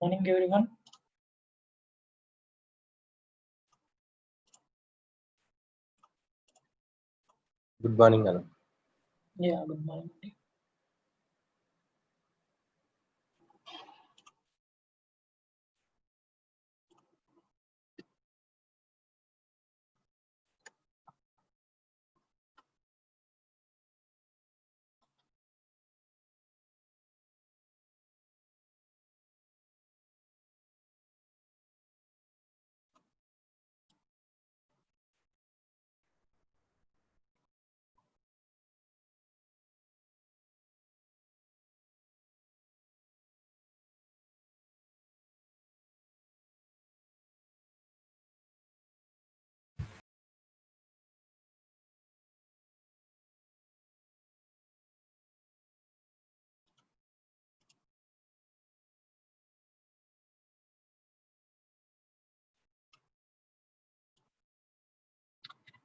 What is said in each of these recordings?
Morning, everyone. Good morning, Anna. Yeah, good morning.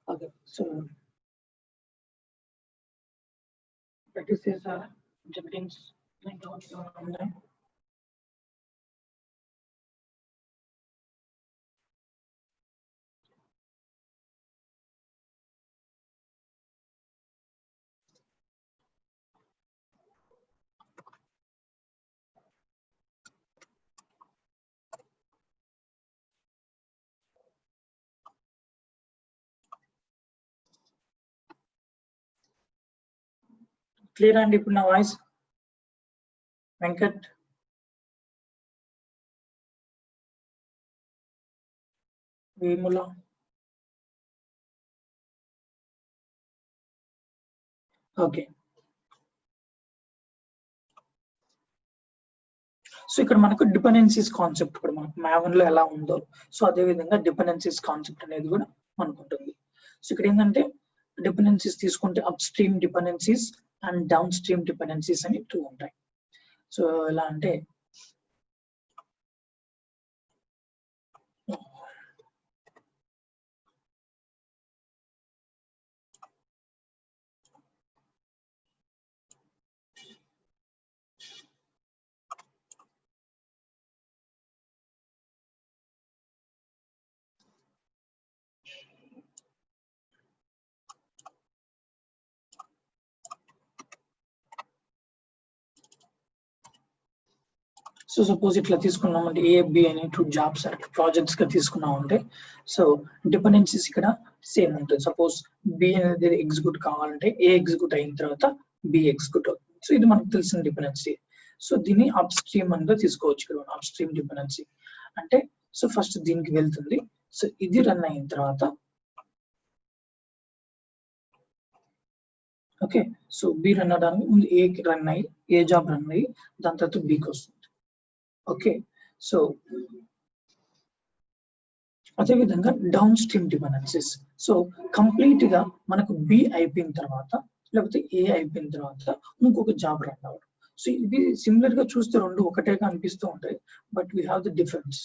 Okay, so practices are jumpings like online. Clear and ఇప్పుడు నా voice Venkat Vemula okay so ఇక్కడ మనకు dependencies concept కూడా మనకు మ్యావన్ లో ఎలా ఉందో సో అదే విధంగా డిపెండెన్సీస్ కాన్సెప్ట్ అనేది కూడా మనకు ఉంటుంది. సో ఇక్కడ ఏంటంటే డిపెండెన్సీస్ తీసుకుంటే up stream dependencies and down stream dependencies అని టూ ఉంటాయి. సో ఎలా అంటే సో సపోజ్ ఇట్లా తీసుకున్నామంటే ఏ బి అని టూ జాబ్స్ అట్లా ప్రాజెక్ట్స్ గా తీసుకున్నామంటే సో డిపెండెన్సీస్ ఇక్కడ సేమ్ ఉంటుంది. సపోజ్ బి అనేది ఎగ్జిక్యూట్ కావాలంటే ఏ ఎగ్జిక్యూట్ అయిన తర్వాత బి ఎగ్జిక్యూట్ అవుతుంది. సో ఇది మనకు తెలిసిన డిపెండెన్సీ. సో దీన్ని అప్ స్ట్రీమ్ అని తీసుకోవచ్చు. ఇక్కడ అప్ స్ట్రీమ్ డిపెండెన్సీ అంటే సో ఫస్ట్ దీనికి వెళ్తుంది. సో ఇది రన్ అయిన తర్వాత ఓకే సో బి రన్ అవడానికి ముందు ఏ రన్ అయ్యి ఏ జాబ్ రన్ అయ్యి దాని తర్వాత బికి వస్తుంది. ఓకే సో అదేవిధంగా down stream dependencies. So complete గా మనకు బి అయిపోయిన తర్వాత లేకపోతే ఏ అయిపోయిన తర్వాత ఇంకొక జాబ్ రన్ అవ్వడం. సో ఇది సిమిలర్ గా చూస్తే రెండు ఒకటేగా అనిపిస్తూ ఉంటాయి, but we have the difference.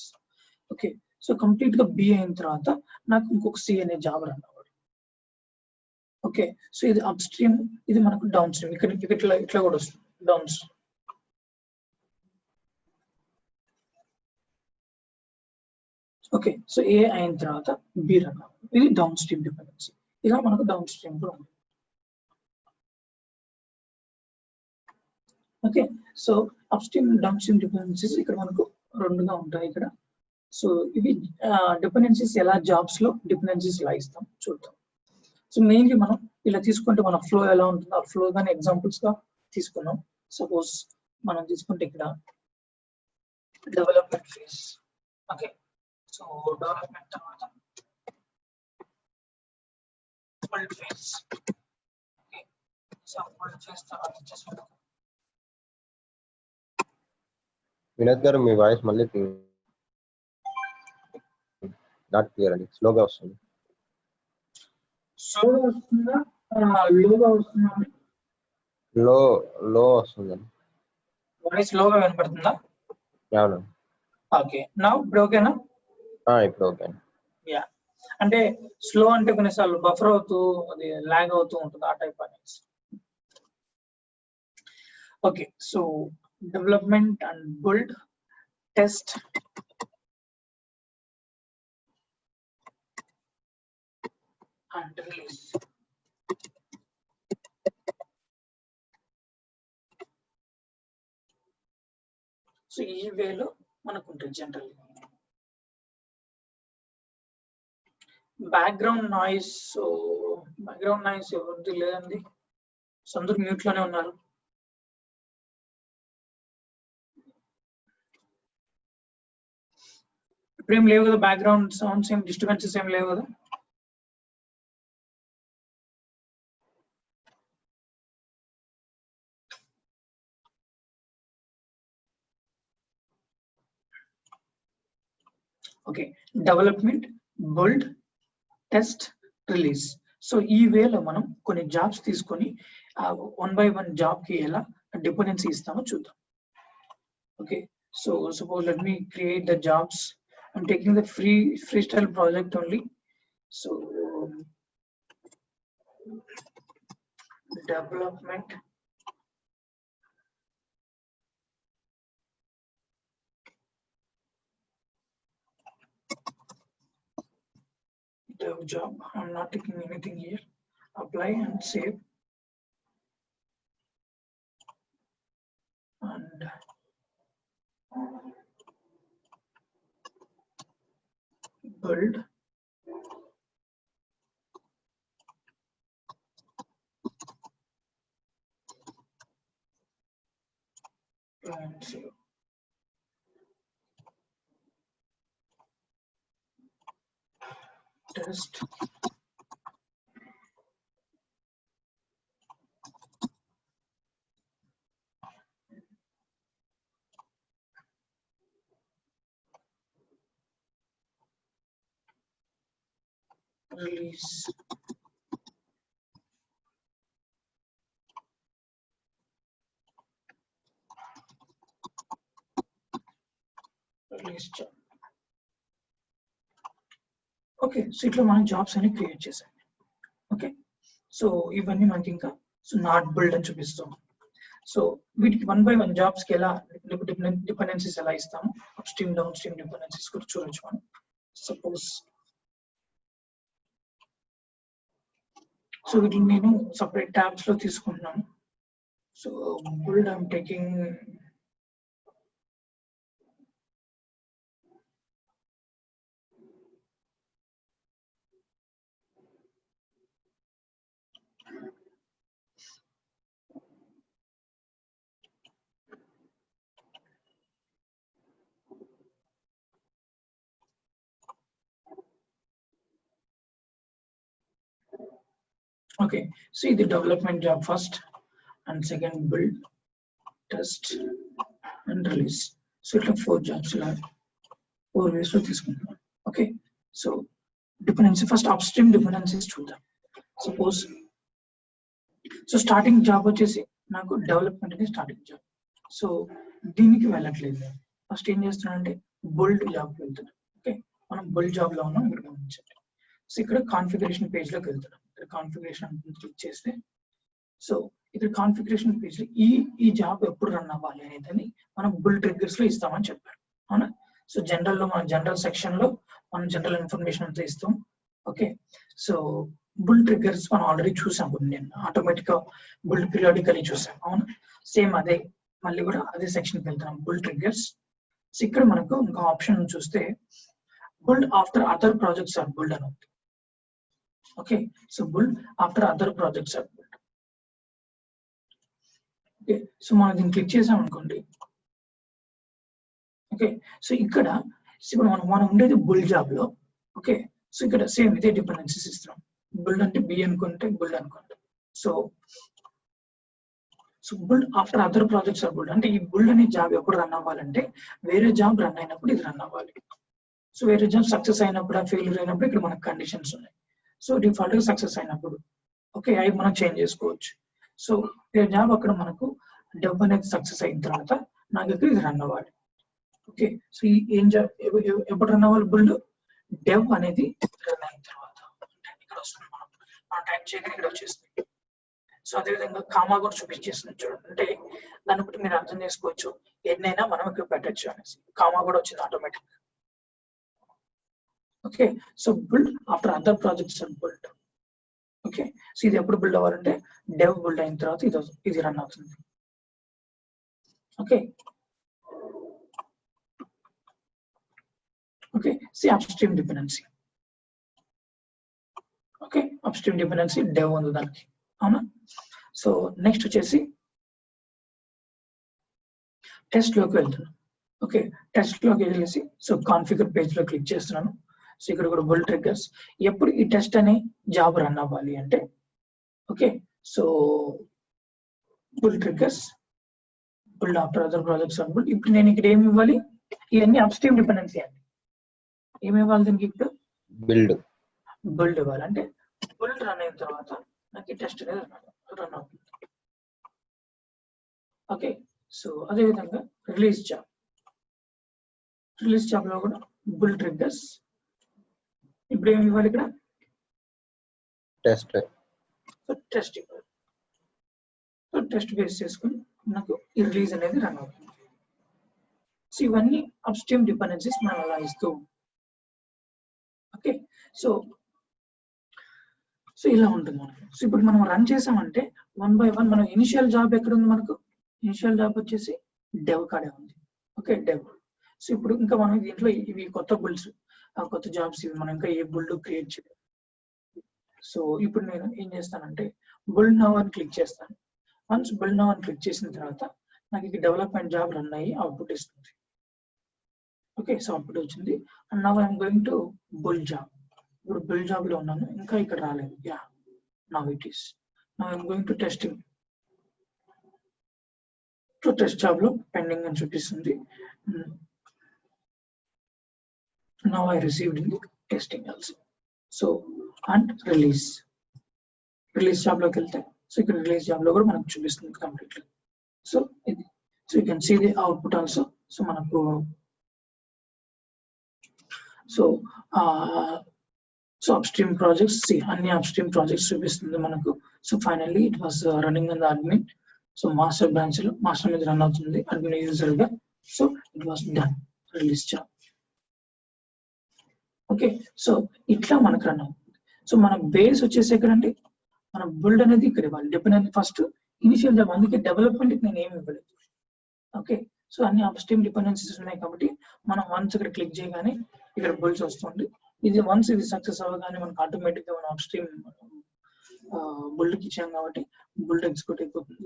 Okay so complete గా బి అయిన తర్వాత నాకు ఇంకొక సి అనే జాబ్ రన్ అవ్వడం. ఓకే సో ఇది అప్ స్ట్రీమ్, ఇది మనకు డౌన్ స్ట్రీమ్. ఇక్కడ ఇట్లా కూడా వస్తుంది డౌన్ స్ట్రీమ్. ఓకే సో ఏ అయిన తర్వాత బి రన్ అవ్వడం, ఇది డౌన్ స్ట్రీమ్ డిపెండెన్సీ. ఇలా మనకు డౌన్ స్ట్రీమ్ కూడా ఉంది. Okay so up stream down stream dependencies ఇక్కడ మనకు రెండుగా ఉంటాయి ఇక్కడ. సో ఇవి డిపెండెన్సీస్ ఎలా జాబ్స్ లో డిపెండెన్సీస్ ఎలా ఇస్తాం చూద్దాం. సో మెయిన్లీ మనం ఇలా తీసుకుంటే మన ఫ్లో ఎలా ఉంటుందో ఆ ఫ్లో కానీ ఎగ్జాంపుల్స్ గా తీసుకున్నాం. సపోజ్ మనం తీసుకుంటే ఇక్కడ development phase. Okay so development తర్వాత full phase. Okay so full phase తర్వాత వచ్చేసి వినోద్ గారు మీ వాయిస్ మళ్ళీ నాట్ క్లియర్ అండి, స్లోగా వస్తుంది. స్లోగా వస్తుందా లోగా వస్తుందా? లో వస్తుందండి. వాయిస్ లోగా వినపడుతుందా? అవును. ఓకే నా ఇప్పుడు ఓకేనా? ఇప్పుడు ఓకే. యా అంటే స్లో అంటే కొన్నిసార్లు బఫర్ అవుతూ అది లాగ్ అవుతూ ఉంటుంది ఆ టైప్ అనేది. Okay so development and build test and release. So ఈ వేలో మనకు ఉంటుంది general. Background noise, so background noise ఎవరిది లేదండి, సో అందరూ మ్యూట్ లోనే ఉన్నారు. ఇప్పుడేం లేవు కదా, బ్యాక్గ్రౌండ్ సౌండ్స్ ఏం డిస్టర్బెన్సెస్ ఏం లేవు కదా. Okay, development, build, test, release. So ఈ వేలో మనం కొన్ని జాబ్స్ తీసుకొని 1 by 1 జాబ్ కి ఎలా డిపెండెన్సీ ఇస్తామో చూద్దాం. Okay, so suppose let me create the jobs. I'm taking the freestyle project only. So development, dev job. I'm not taking anything here. Apply and save and build. And save. Test. Release. Release job. Okay, so ఇట్లా మనం jobs అన్ని create చేసాం. Okay, so ఇవన్నీ మనకి ఇంకా so not build అని చూపిస్తాం. So వీటికి 1 by 1 జాబ్స్ కి ఎలా డిపెండెన్సీస్ ఎలా ఇస్తాము, up stream down stream dependencies కూడా చూడొచ్చు మనం. సపోజ్ సో వీటిని నేను సపరేట్ ట్యాబ్స్ లో తీసుకుంటున్నాను. So build I'm taking okay, see the development job first and second build, test and release. So itla 4 jobs la 4 ways lo తీసుకుంటాం. Okay, so dependency first upstream dependencies చూద్దాం. Suppose so starting job వచ్చేసి నాకు development అనేది starting job. So దీనికి వెళ్ళట్లేదు, first ఏం చేస్తున్నానంటే build job వెళ్తున్నాను. ఓకే, మనం బిల్డ్ జాబ్ లో ఉన్నాం, ఇక్కడ గమనించండి. సో ఇక్కడ కాన్ఫిగరేషన్ పేజ్ లోకి వెళ్తున్నాం. ఇక్కడ కాన్ఫిగరేషన్ క్లిక్ చేస్తే సో ఇక్కడ కాన్ఫిగరేషన్ పేజ్ లో ఈ జాబ్ ఎప్పుడు రన్ అవ్వాలి అనేది మనం బిల్డ్ ట్రిగ్గర్స్ లో ఇస్తామని చెప్పారు, అవునా. సో జనరల్ లో మన జనరల్ సెక్షన్ లో మనం జనరల్ ఇన్ఫర్మేషన్ అంతా ఇస్తాం. ఓకే, సో బిల్డ్ ట్రిగ్గర్స్ మనం ఆల్రెడీ చూసాం, నేను ఆటోమేటిక్ గా బిల్డ్ పీరియాడికలీ చూసాం, అవునా. సేమ్ అదే మళ్ళీ కూడా అదే సెక్షన్ కి వెళ్తున్నాం, బిల్డ్ ట్రిగ్గర్స్. సో ఇక్కడ మనకు ఇంకా ఆప్షన్ చూస్తే build after other projects are built అని ఉంది. Okay, so build after other projects are built. Okay, so మనం దీన్ని క్లిక్ చేసాం అనుకోండి. ఓకే, సో ఇక్కడ ఇప్పుడు మనం ఉండేది బిల్డ్ జాబ్ లో. ఓకే, సో ఇక్కడ సేమ్ ఇదే డిపెండెన్సీస్ ఇస్తున్నాం. బిల్డ్ అంటే బి అనుకుంటే బిల్డ్ అనుకోండి. So build after other projects are built అంటే ఈ బిల్డ్ అనే జాబ్ ఎప్పుడు రన్ అవ్వాలంటే వేరే జాబ్ రన్ అయినప్పుడు ఇది రన్ అవ్వాలి. సో వేరే జాబ్ సక్సెస్ అయినప్పుడు ఫెయిల్యూర్ అయినప్పుడు ఇక్కడ మనకు కండిషన్స్ ఉన్నాయి. సో డిఫాల్ట్ గా సక్సెస్ అయినప్పుడు ఓకే అవి మనం చేంజ్ చేసుకోవచ్చు. సో వేరే జాబ్ అక్కడ మనకు డెవ్ అనేది సక్సెస్ అయిన తర్వాత నాకు ఇక్కడ ఇది రన్ అవ్వాలి. ఓకే, సో ఈ ఏం జాబ్ ఎప్పుడు రన్ అవ్వాలి, బిల్డ్ డెవ్ అనేది రన్ అయిన తర్వాత ఇక్కడ వస్తుంది. మనం టైప్ చేయగానే ఇక్కడ వచ్చేస్తుంది. సో అదేవిధంగా కామా కూడా చూపించేస్తుంది చూడండి. అంటే దాన్ని బట్టి మీరు అర్థం చేసుకోవచ్చు ఎన్నైనా మనం ఇక్కడ పెట్టచ్చు అనేసి. కామా కూడా వచ్చింది automatic. Okay, so build after other projects are built. Okay, so ఇది ఎప్పుడు బిల్డ్ అవ్వాలంటే డెవ్ బిల్డ్ అయిన తర్వాత ఇది రన్ అవుతుంది. Okay okay, see upstream dependency. Okay, upstream dependency dev ఉంది దానికి, అవునా. సో నెక్స్ట్ వచ్చేసి టెస్ట్ లోకి వెళ్తున్నాను. ఓకే, టెస్ట్ లోకి వెళ్ళేసి సో కాన్ఫిగర్ పేజ్ లో క్లిక్ చేస్తున్నాను. సో ఇక్కడ కూడా బుల్ ట్రిగ్గర్స్. ఎప్పుడు ఈ టెస్ట్ అనే జాబ్ రన్ అవ్వాలి అంటే okay, so build triggers build after other projects are built. ఇప్పుడు నేను ఇక్కడ ఏమి ఇవ్వాలి, ఇవన్నీ అప్స్ట్రీమ్ డిపెండెన్సీ అండి. ఏమి ఇవ్వాలి దీనికి, ఇప్పుడు బిల్డ్ ఇవ్వాలి. అంటే బిల్డ్ రన్ అయిన తర్వాత నాకు ఈ టెస్ట్ అనేది రన్ అవుతుంది. ఓకే, సో అదేవిధంగా రిలీజ్ జాబ్ లో కూడా బిల్డ్ ట్రిగ్గర్స్. ఇప్పుడు ఏమి ఇవ్వాలి, ఇక్కడ టెస్ట్ ఇవ్వాలి. సో టెస్ట్ బేస్ చేసుకుని నాకు ఈ రిలీజ్ అనేది రన్ అవుతుంది. సో ఇవన్నీ అప్స్ట్రీమ్ డిపెండెన్సీస్ మనం అలా ఇస్తూ. ఓకే, సో ఇలా ఉంటుంది మనకు. సో ఇప్పుడు మనం రన్ చేసామంటే 1 by 1 మనం ఇనిషియల్ జాబ్ ఎక్కడ ఉంది, మనకు ఇనిషియల్ జాబ్ వచ్చేసి డెవ్ కాడే ఉంది. Okay, dev. సో ఇప్పుడు ఇంకా మనం దీంట్లో ఇవి కొత్త బుల్స్, కొత్త జాబ్స్, ఇవి మనం ఇంకా ఏ బుల్డ్ క్రియేట్ చేయాలి. సో ఇప్పుడు నేను ఏం చేస్తానంటే బిల్డ్ నౌ అని క్లిక్ చేస్తాను. వన్స్ బిల్డ్ నౌ అని క్లిక్ చేసిన తర్వాత నాకు ఇక్కడ డెవలప్మెంట్ జాబ్ రన్ అయ్యి అవుట్పుట్ ఇస్తుంది. ఓకే, సో అవుట్పుట్ వచ్చింది. And now I'm going to build job. ఇప్పుడు బిల్డ్ జాబ్ లో ఉన్నాను, ఇంకా ఇక్కడ రాలేదు. Yeah, now it is. Now I'm going to testing. So test job లో పెండింగ్ అని చూపిస్తుంది. Now I received in the testing also. So and release job లోకి వెళ్తే సో ఇక్కడ రిలీజ్ జాబ్ లో కూడా మనకు చూపిస్తుంది కంప్లీట్లీ. సో ఇది, so you can see the output also. So మనకు సో అప్స్ట్రీమ్ ప్రాజెక్ట్స్, అన్ని అప్స్ట్రీమ్ ప్రాజెక్ట్స్ చూపిస్తుంది మనకు. So finally it was running in the admin. So master branch లో మాస్టర్ మీద రన్ అవుతుంది అడ్మిన్ యూజర్ గా. So it was done, release job. Okay, so ఇట్లా మనకు రన్ అవుతుంది. సో మన బేస్ వచ్చేసి ఎక్కడండి, మన బిల్డ్ అనేది ఇక్కడ ఇవ్వాలి. డిపెండెంట్ ఫస్ట్ ఇనిషియల్ జాబ్, అందుకే డెవలప్మెంట్ నేను ఏమి ఇవ్వలేదు. ఓకే, సో అన్ని అప్స్ట్రీమ్ డిపెండెన్సీస్ ఉన్నాయి కాబట్టి మనం వన్స్ ఇక్కడ క్లిక్ చేయగానే ఇక్కడ బిల్డ్స్ వస్తుంది. ఇది వన్స్ ఇది సక్సెస్ అవ్వగానే మనకు ఆటోమేటిక్ గా మనం అప్స్ట్రీమ్ బిల్డ్ కి ఇచ్చాం కాబట్టి బిల్డ్ ఎగ్జిక్యూట్ అయిపోతుంది.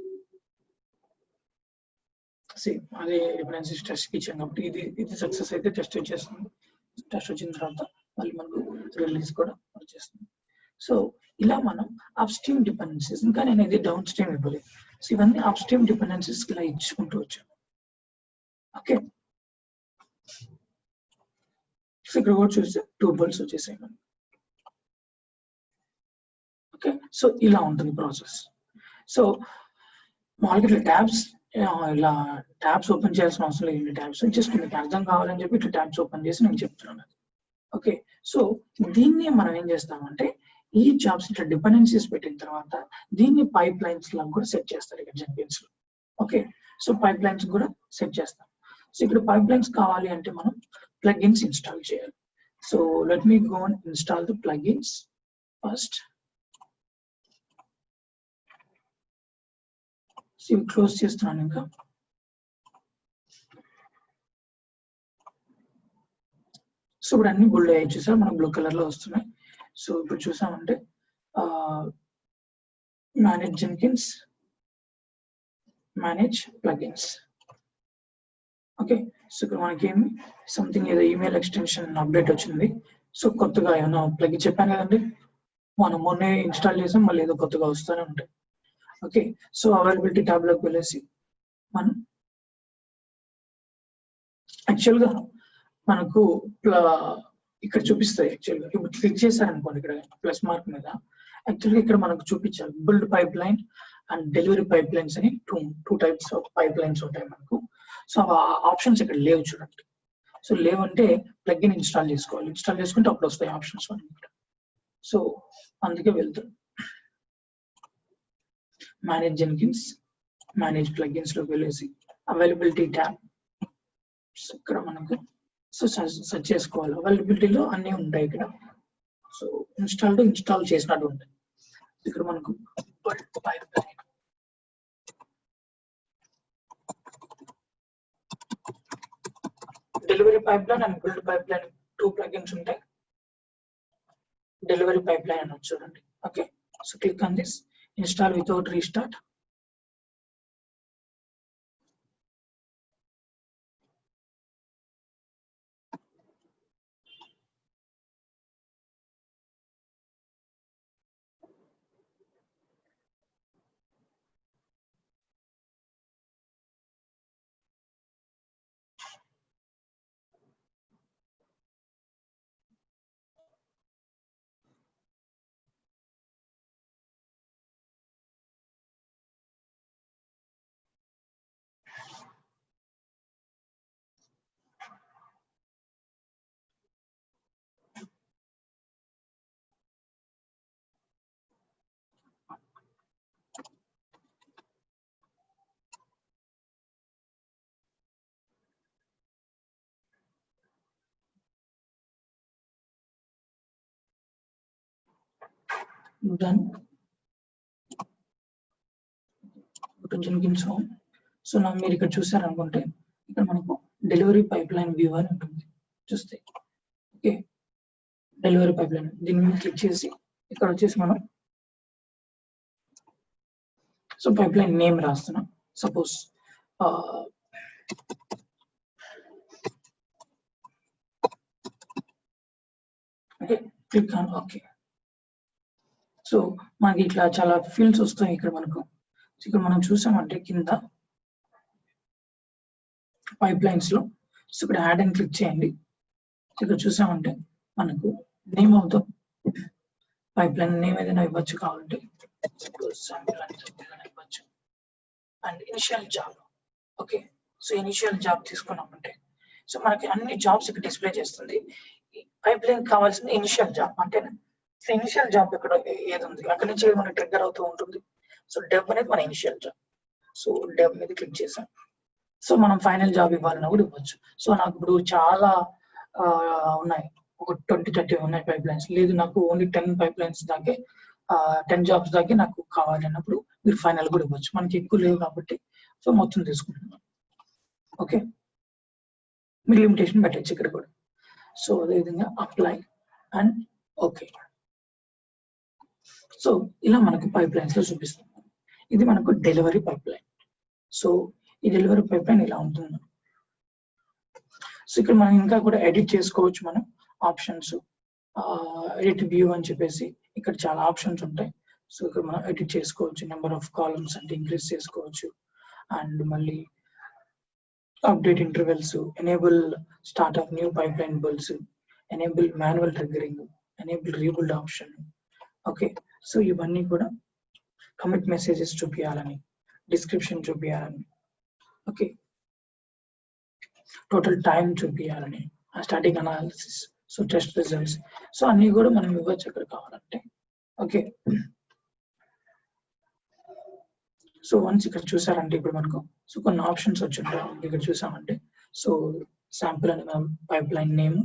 సేమ్ అదే డిపెండెన్సీస్ టెస్ట్ కి ఇచ్చాం కాబట్టి ఇది సక్సెస్ అయితే టెస్ట్ వచ్చేస్తుంది. టెస్ట్ వచ్చిన తర్వాత మళ్ళీ మనకు రిలీజ్ కూడా వచ్చేస్తుంది. సో ఇలా మనం అప్స్ట్రీమ్ డిపెండెన్సీస్, ఇంకా నేను ఇది డౌన్ స్ట్రీమ్ ఇవ్వలేదు. సో ఇవన్నీ అప్స్ట్రీమ్ డిపెండెన్సీస్ ఇలా ఇచ్చుకుంటూ వచ్చాను. ఓకే, సో ఇక్కడ కూడా చూస్తే 2 బిల్డ్స్ వచ్చేసాయి మనకి. ఓకే, సో ఇలా ఉంటుంది ప్రాసెస్. సో మామూలుగా ఇట్లా ట్యాబ్స్ ఓపెన్ చేయాల్సిన అవసరం లేదు. ట్యాబ్స్ జస్ట్ మీకు అర్థం కావాలని చెప్పి ఇట్లా ట్యాబ్స్ ఓపెన్ చేసి నేను చెప్తున్నాను. ఓకే, సో దీన్ని మనం ఏం చేస్తామంటే ఈ జాబ్స్ ఇట్లా డిపెండెన్సీస్ పెట్టిన తర్వాత దీన్ని పైప్ లైన్స్ లాగా కూడా సెట్ చేస్తారు ఇక్కడ జెన్కిన్స్ లో. ఓకే, సో పైప్ లైన్స్ కూడా సెట్ చేస్తాం. సో ఇక్కడ పైప్ లైన్స్ కావాలి అంటే మనం ప్లగిన్స్ ఇన్స్టాల్ చేయాలి. So let me go and install the plugins first. So close చేస్తున్నాను. ఇంకా సో ఇప్పుడు అన్ని బుల్డ్ అయ్యి చూసారు, మనకు బ్లూ కలర్ లో వస్తున్నాయి. సో ఇప్పుడు చూసామంటే manage Jenkins, manage plugins. Okay, so ఇక్కడ మనకి ఏమి సంథింగ్ ఏదో ఈమెయిల్ ఎక్స్టెన్షన్ అప్డేట్ వచ్చింది. సో కొత్తగా ఏమైనా ప్లగిన్ చెప్పాను కదండి, మనం మొన్నే ఇన్స్టాల్ చేసాం, మళ్ళీ ఏదో కొత్తగా వస్తూనే ఉంటాయి. ఓకే, సో అవైలబిలిటీ ట్యాబ్ లోకి వెళ్ళేసి మనం యాక్చువల్ గా మనకు ఇక్కడ చూపిస్తాయి. యాక్చువల్గా ఇప్పుడు క్లిక్ చేశారనుకోండి ఇక్కడ ప్లస్ మార్క్ మీద, యాక్చువల్గా ఇక్కడ మనకు చూపించాలి build pipeline and delivery pipelines అని two types of pipelines ఉంటాయి మనకు. సో ఆ ఆప్షన్స్ ఇక్కడ లేవు చూడండి. సో లేవంటే ప్లగ్ఇన్ ఇన్స్టాల్ చేసుకోవాలి. ఇన్స్టాల్ చేసుకుంటే అప్పుడు వస్తాయి ఆప్షన్స్ మనకి. సో అందుకే వెళ్తాం. మేనేజ్ జెన్కిన్స్, మేనేజ్ ప్లగిన్స్ లోకి వెళ్ళేసి అవైలబిలిటీ ట్యాబ్ ఇక్కడ మనకు సో సెర్చ్ చేసుకోవాలి. అవైలబిలిటీలో అన్నీ ఉంటాయి ఇక్కడ. సో ఇన్స్టాల్ చేసినట్టు ఉంటాయి. ఇక్కడ మనకు pipeline, delivery pipeline and build pipeline 2 plugins ఉంటాయి. డెలివరీ పైప్లైన్ అని చూడండి. Okay, so click on this, install without restart. Done. Jenkins home. So నా మీరు ఇక్కడ చూసారనుకుంటే ఇక్కడ మనకు డెలివరీ పైప్లైన్ వ్యూ అని ఉంటుంది. చూస్తే ఓకే, డెలివరీ పైప్లైన్ దీని మీద క్లిక్ చేసి ఇక్కడ వచ్చేసి మనం సో పైప్లైన్ నేమ్ రాస్తున్నాం. Suppose okay, click on okay. So మనకి ఇట్లా చాలా ఫీల్డ్స్ వస్తాయి ఇక్కడ మనకు. ఇక్కడ మనం చూసామంటే కింద పైప్లైన్స్ లో సో ఇక్కడ యాడ్ అని క్లిక్ చేయండి. ఇక్కడ చూసామంటే మనకు name of the pipeline name ఏదైనా ఇవ్వచ్చు, కావాలంటే ఇవ్వచ్చు. And initial job. Okay, so initial job తీసుకున్నామంటే సో మనకి అన్ని జాబ్స్ ఇక్కడ డిస్ప్లే చేస్తుంది. పైప్లైన్ కావాల్సిన ఇనిషియల్ జాబ్ అంటే ఇనిషియల్ జాబ్ ఇక్కడ ఏది ఉంది అక్కడి నుంచి మనకి ట్రిగ్గర్ అవుతూ ఉంటుంది. సో డెవ్ అనేది మన ఇనిషియల్ జాబ్. సో డెవ్ మీద క్లిక్ చేసాం. సో మనం ఫైనల్ జాబ్ ఇవ్వాలన్నా కూడా ఇవ్వచ్చు. సో నాకు ఇప్పుడు చాలా ఉన్నాయి, ఒక 20-30 ఉన్నాయి పైప్లైన్స్. లేదు నాకు ఓన్లీ 10 పైప్లైన్స్ దాకే 10 జాబ్స్ దాకే నాకు కావాలి అన్నప్పుడు మీరు ఫైనల్ కూడా ఇవ్వచ్చు. మనకి ఎక్కువ లేవు కాబట్టి సో మొత్తం తీసుకుంటున్నాం. ఓకే, మీ లిమిటేషన్ పెట్టచ్చు ఇక్కడ కూడా. సో అదేవిధంగా అప్లై అండ్ ఓకే. సో ఇలా మనకు పైప్లైన్స్ లో చూపిస్తుంది. ఇది మనకు డెలివరీ పైప్లైన్. సో ఈ డెలివరీ పైప్లైన్ ఇలా ఉంటుంది. సో ఇక్కడ మనం ఇంకా కూడా ఎడిట్ చేసుకోవచ్చు. మనం ఆప్షన్స్ ఎడిట్ వ్యూ అని చెప్పేసి ఇక్కడ చాలా ఆప్షన్స్ ఉంటాయి. సో ఇక్కడ మనం ఎడిట్ చేసుకోవచ్చు. నెంబర్ ఆఫ్ కాలమ్స్ అంటే ఇంక్రీజ్ చేసుకోవచ్చు. అండ్ మళ్ళీ update intervals, enable start of new pipeline bulls, enable manual triggering, enable రీబుల్డ్ option. Okay, so ఇవన్నీ కూడా కమిట్ మెసేజెస్ చూపించాలని, డిస్క్రిప్షన్ చూపించాలని, ఓకే, టోటల్ టైం చూపించాలని, static analysis, so test results, so అన్ని కూడా మనం ఇవ్వచ్చు అక్కడ కావాలంటే. ఓకే, సో వన్స్ ఇక్కడ చూసారంటే ఇప్పుడు మనకు సో కొన్ని ఆప్షన్స్ వచ్చింటాయి. ఇక్కడ చూసామంటే సో శాంపుల్ అని పైప్లైన్ నేమ్.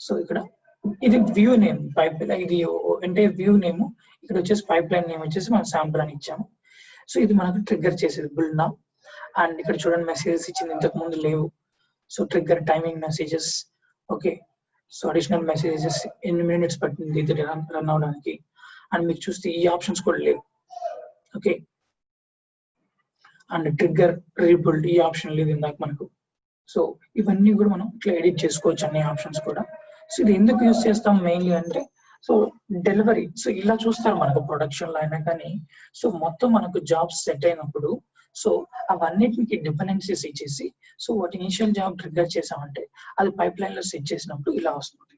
సో ఇక్కడ ఇది వ్యూ నేమ్ పైప్లైన్, ఇది అంటే వ్యూ నేమ్. ఇక్కడ వచ్చేసి పైప్లైన్ నేమ్ వచ్చేసి మనం శాంపుల్ అని ఇచ్చాము. సో ఇది మనకు ట్రిగ్గర్ చేసేది బిల్డ్ నౌ. అండ్ ఇక్కడ చూడండి మెసేజెస్ ఇచ్చింది, ఇంతకు ముందు లేవు. So trigger timing messages. Okay, so additional messages ఎన్ని మినిట్స్ పట్టింది ఇది రన్ అవడానికి. అండ్ మీకు చూస్తే ఈ ఆప్షన్స్ కూడా లేవు. ఓకే, అండ్ ట్రిగ్గర్ రీబుల్డ్ ఈ ఆప్షన్ లేదు ఇందాక మనకు. సో ఇవన్నీ కూడా మనం ఇట్లా ఎడిట్ చేసుకోవచ్చు అన్ని ఆప్షన్స్ కూడా. సో ఇది ఎందుకు యూజ్ చేస్తాం మెయిన్లీ అంటే సో డెలివరీ. సో ఇలా చూస్తారు మనకు ప్రొడక్షన్ లో అయినా కానీ. సో మొత్తం మనకు జాబ్స్ సెట్ అయినప్పుడు సో అవన్నిటికి డిపెండెన్సీస్ ఇచ్చేసి సో వాటి ఇనిషియల్ జాబ్ ట్రిగ్గర్ చేసామంటే అది పైప్ లైన్ లో సెట్ చేసినప్పుడు ఇలా వస్తుంది.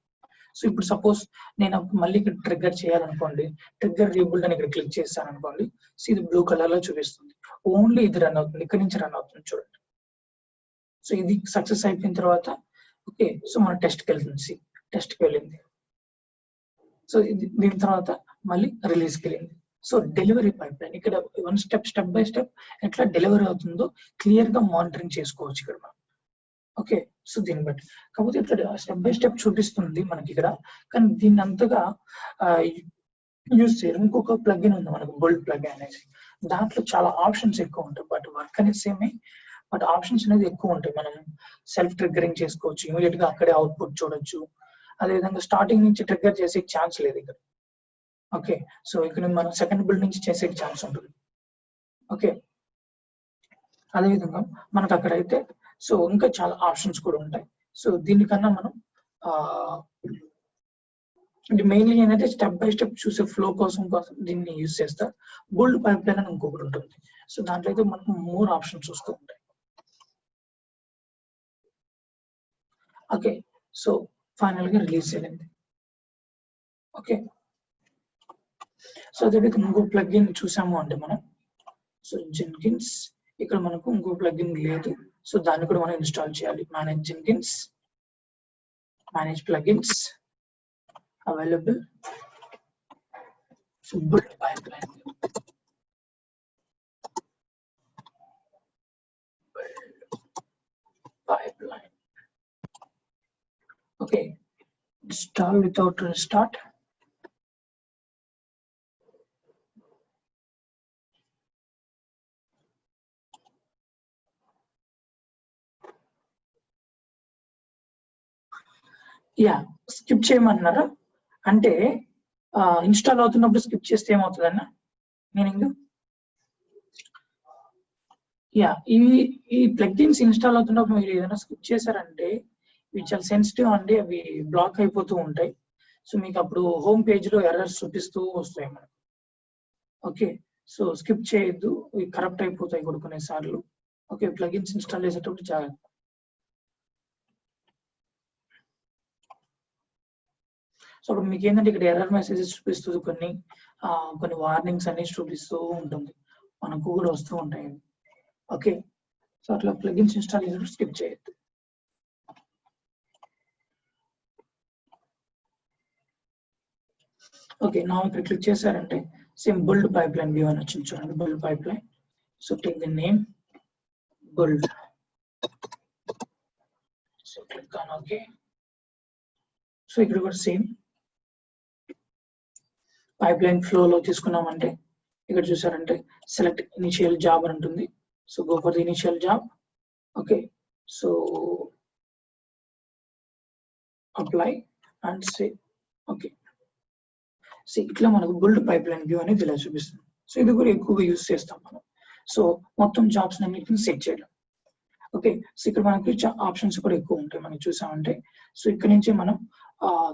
సో ఇప్పుడు సపోజ్ నేను మళ్ళీ ఇక్కడ ట్రిగ్గర్ చేయాలనుకోండి, ట్రిగ్గర్ రీబుల్డ్ అని ఇక్కడ క్లిక్ చేస్తాను అనుకోండి. సో ఇది బ్లూ కలర్ లో చూపిస్తుంది. ఓన్లీ ఇది రన్ అవుతుంది, ఇక్కడ నుంచి రన్ అవుతుంది చూడండి. సో ఇది సక్సెస్ అయిపోయిన తర్వాత ఓకే, సో మన టెస్ట్కి వెళ్తుంది. టెస్ట్కి వెళ్ళింది. సో ఇది దీని తర్వాత మళ్ళీ రిలీజ్కి వెళ్ళింది. సో డెలివరీ పైప్ లైన్ ఇక్కడ స్టెప్ బై స్టెప్ ఎట్లా డెలివరీ అవుతుందో క్లియర్ గా మానిటరింగ్ చేసుకోవచ్చు ఇక్కడ మనం. ఓకే, సో దీన్ని బట్టి కాకపోతే ఇక్కడ స్టెప్ బై స్టెప్ చూపిస్తుంది మనకి ఇక్కడ, కానీ దీన్ని అంతగా యూజ్ చేయరు. ఇంకొక ప్లగిన్ ఉంది మనకు, బోల్డ్ ప్లగిన్ అనేసి. దాంట్లో చాలా ఆప్షన్స్ ఎక్కువ ఉంటాయి, బట్ వర్క్ అనేది సేమే, బట్ ఆప్షన్స్ అనేది ఎక్కువ ఉంటాయి. మనం సెల్ఫ్ ట్రిగ్గరింగ్ చేసుకోవచ్చు, ఇమీడియట్ గా అక్కడే అవుట్పుట్ చూడొచ్చు. అదేవిధంగా స్టార్టింగ్ నుంచి ట్రిగ్గర్ చేసే ఛాన్స్ లేదు ఇక్కడ. ఓకే, సో ఇక్కడ మనం సెకండ్ బిల్డ్ నుంచి చేసే ఛాన్స్ ఉంటుంది. ఓకే, అదేవిధంగా మనకు అక్కడైతే సో ఇంకా చాలా ఆప్షన్స్ కూడా ఉంటాయి. సో దీనికన్నా మనం మెయిన్లీ ఏంటంటే స్టెప్ బై స్టెప్ చూసే ఫ్లో కోసం దీన్ని యూజ్ చేస్తారు. బోల్డ్ పైప్ లైన్ అని ఇంకొకటి ఉంటుంది. సో దాంట్లో అయితే మనకు మోర్ ఆప్షన్స్ వస్తూ ఉంటాయి. ఓకే, సో ఫైనల్ గా రిలీజ్ చేయండి. ఓకే, సో అదేవిధంగా ఇంకో ప్లగిన్ చూసాము అంటే మనం, సో జెన్కిన్స్ ఇక్కడ మనకు ఇంకో ప్లగిన్ లేదు, సో దాన్ని కూడా మనం ఇన్స్టాల్ చేయాలి. Manage Jenkins, manage plugins, available, so build pipeline, pipeline. Okay, install without restart. Yeah, skip చేయమన్నారా అంటే ఇన్స్టాల్ అవుతున్నప్పుడు స్కిప్ చేస్తే ఏమవుతుందన్న మీనింగ్? యా, ఈ ప్లగ్ఇన్స్ ఇన్స్టాల్ అవుతున్నప్పుడు మీరు ఏదైనా స్కిప్ చేశారంటే ఇవి చాలా సెన్సిటివ్ అండి, అవి బ్లాక్ అయిపోతూ ఉంటాయి. సో మీకు అప్పుడు హోమ్ పేజ్ లో ఎర్రర్స్ చూపిస్తూ వస్తాయి మనకు. ఓకే, సో స్కిప్ చేయొద్దు, ఇవి కరప్ట్ అయిపోతాయి కూడా కొన్నిసార్లు. ఓకే, ప్లగ్ఇన్స్ ఇన్స్టాల్ చేసేటప్పుడు జాగ్రత్త. సో అప్పుడు మీకు ఏంటంటే ఇక్కడ ఎర్రర్ మెసేజెస్ చూపిస్తుంది, కొన్ని వార్నింగ్స్ అన్ని చూపిస్తూ ఉంటుంది, మనకు కూడా వస్తూ ఉంటాయి. ఓకే, సో అట్లా ప్లగిన్స్ ఇన్స్టాల్ చేసినప్పుడు స్కిప్ చేయొద్దు. ఓకే, నా ఇక్కడ క్లిక్ చేశారంటే same build pipeline view అని వచ్చింది చూడండి, build pipeline. So take the name build, so click on okay. So ఇక్కడ కూడా సేమ్ పైప్ లైన్ ఫ్లో లో తీసుకున్నామంటే ఇక్కడ చూసారంటే సెలెక్ట్ ఇనిషియల్ జాబ్ అని ఉంటుంది. So go for the initial job. Okay, so apply and save. Okay, so ఇట్లా మనకు బోల్డ్ పైప్ లైన్ వ్యూ అనేది ఇలా చూపిస్తుంది. సో ఇది కూడా ఎక్కువగా యూజ్ చేస్తాం మనం. సో మొత్తం జాబ్స్ అన్నిటిని సెట్ చేయడం. ఓకే, సో ఇక్కడ మనకి ఆప్షన్స్ కూడా ఎక్కువ ఉంటాయి. మనం చూసామంటే సో ఇక్కడ నుంచి మనం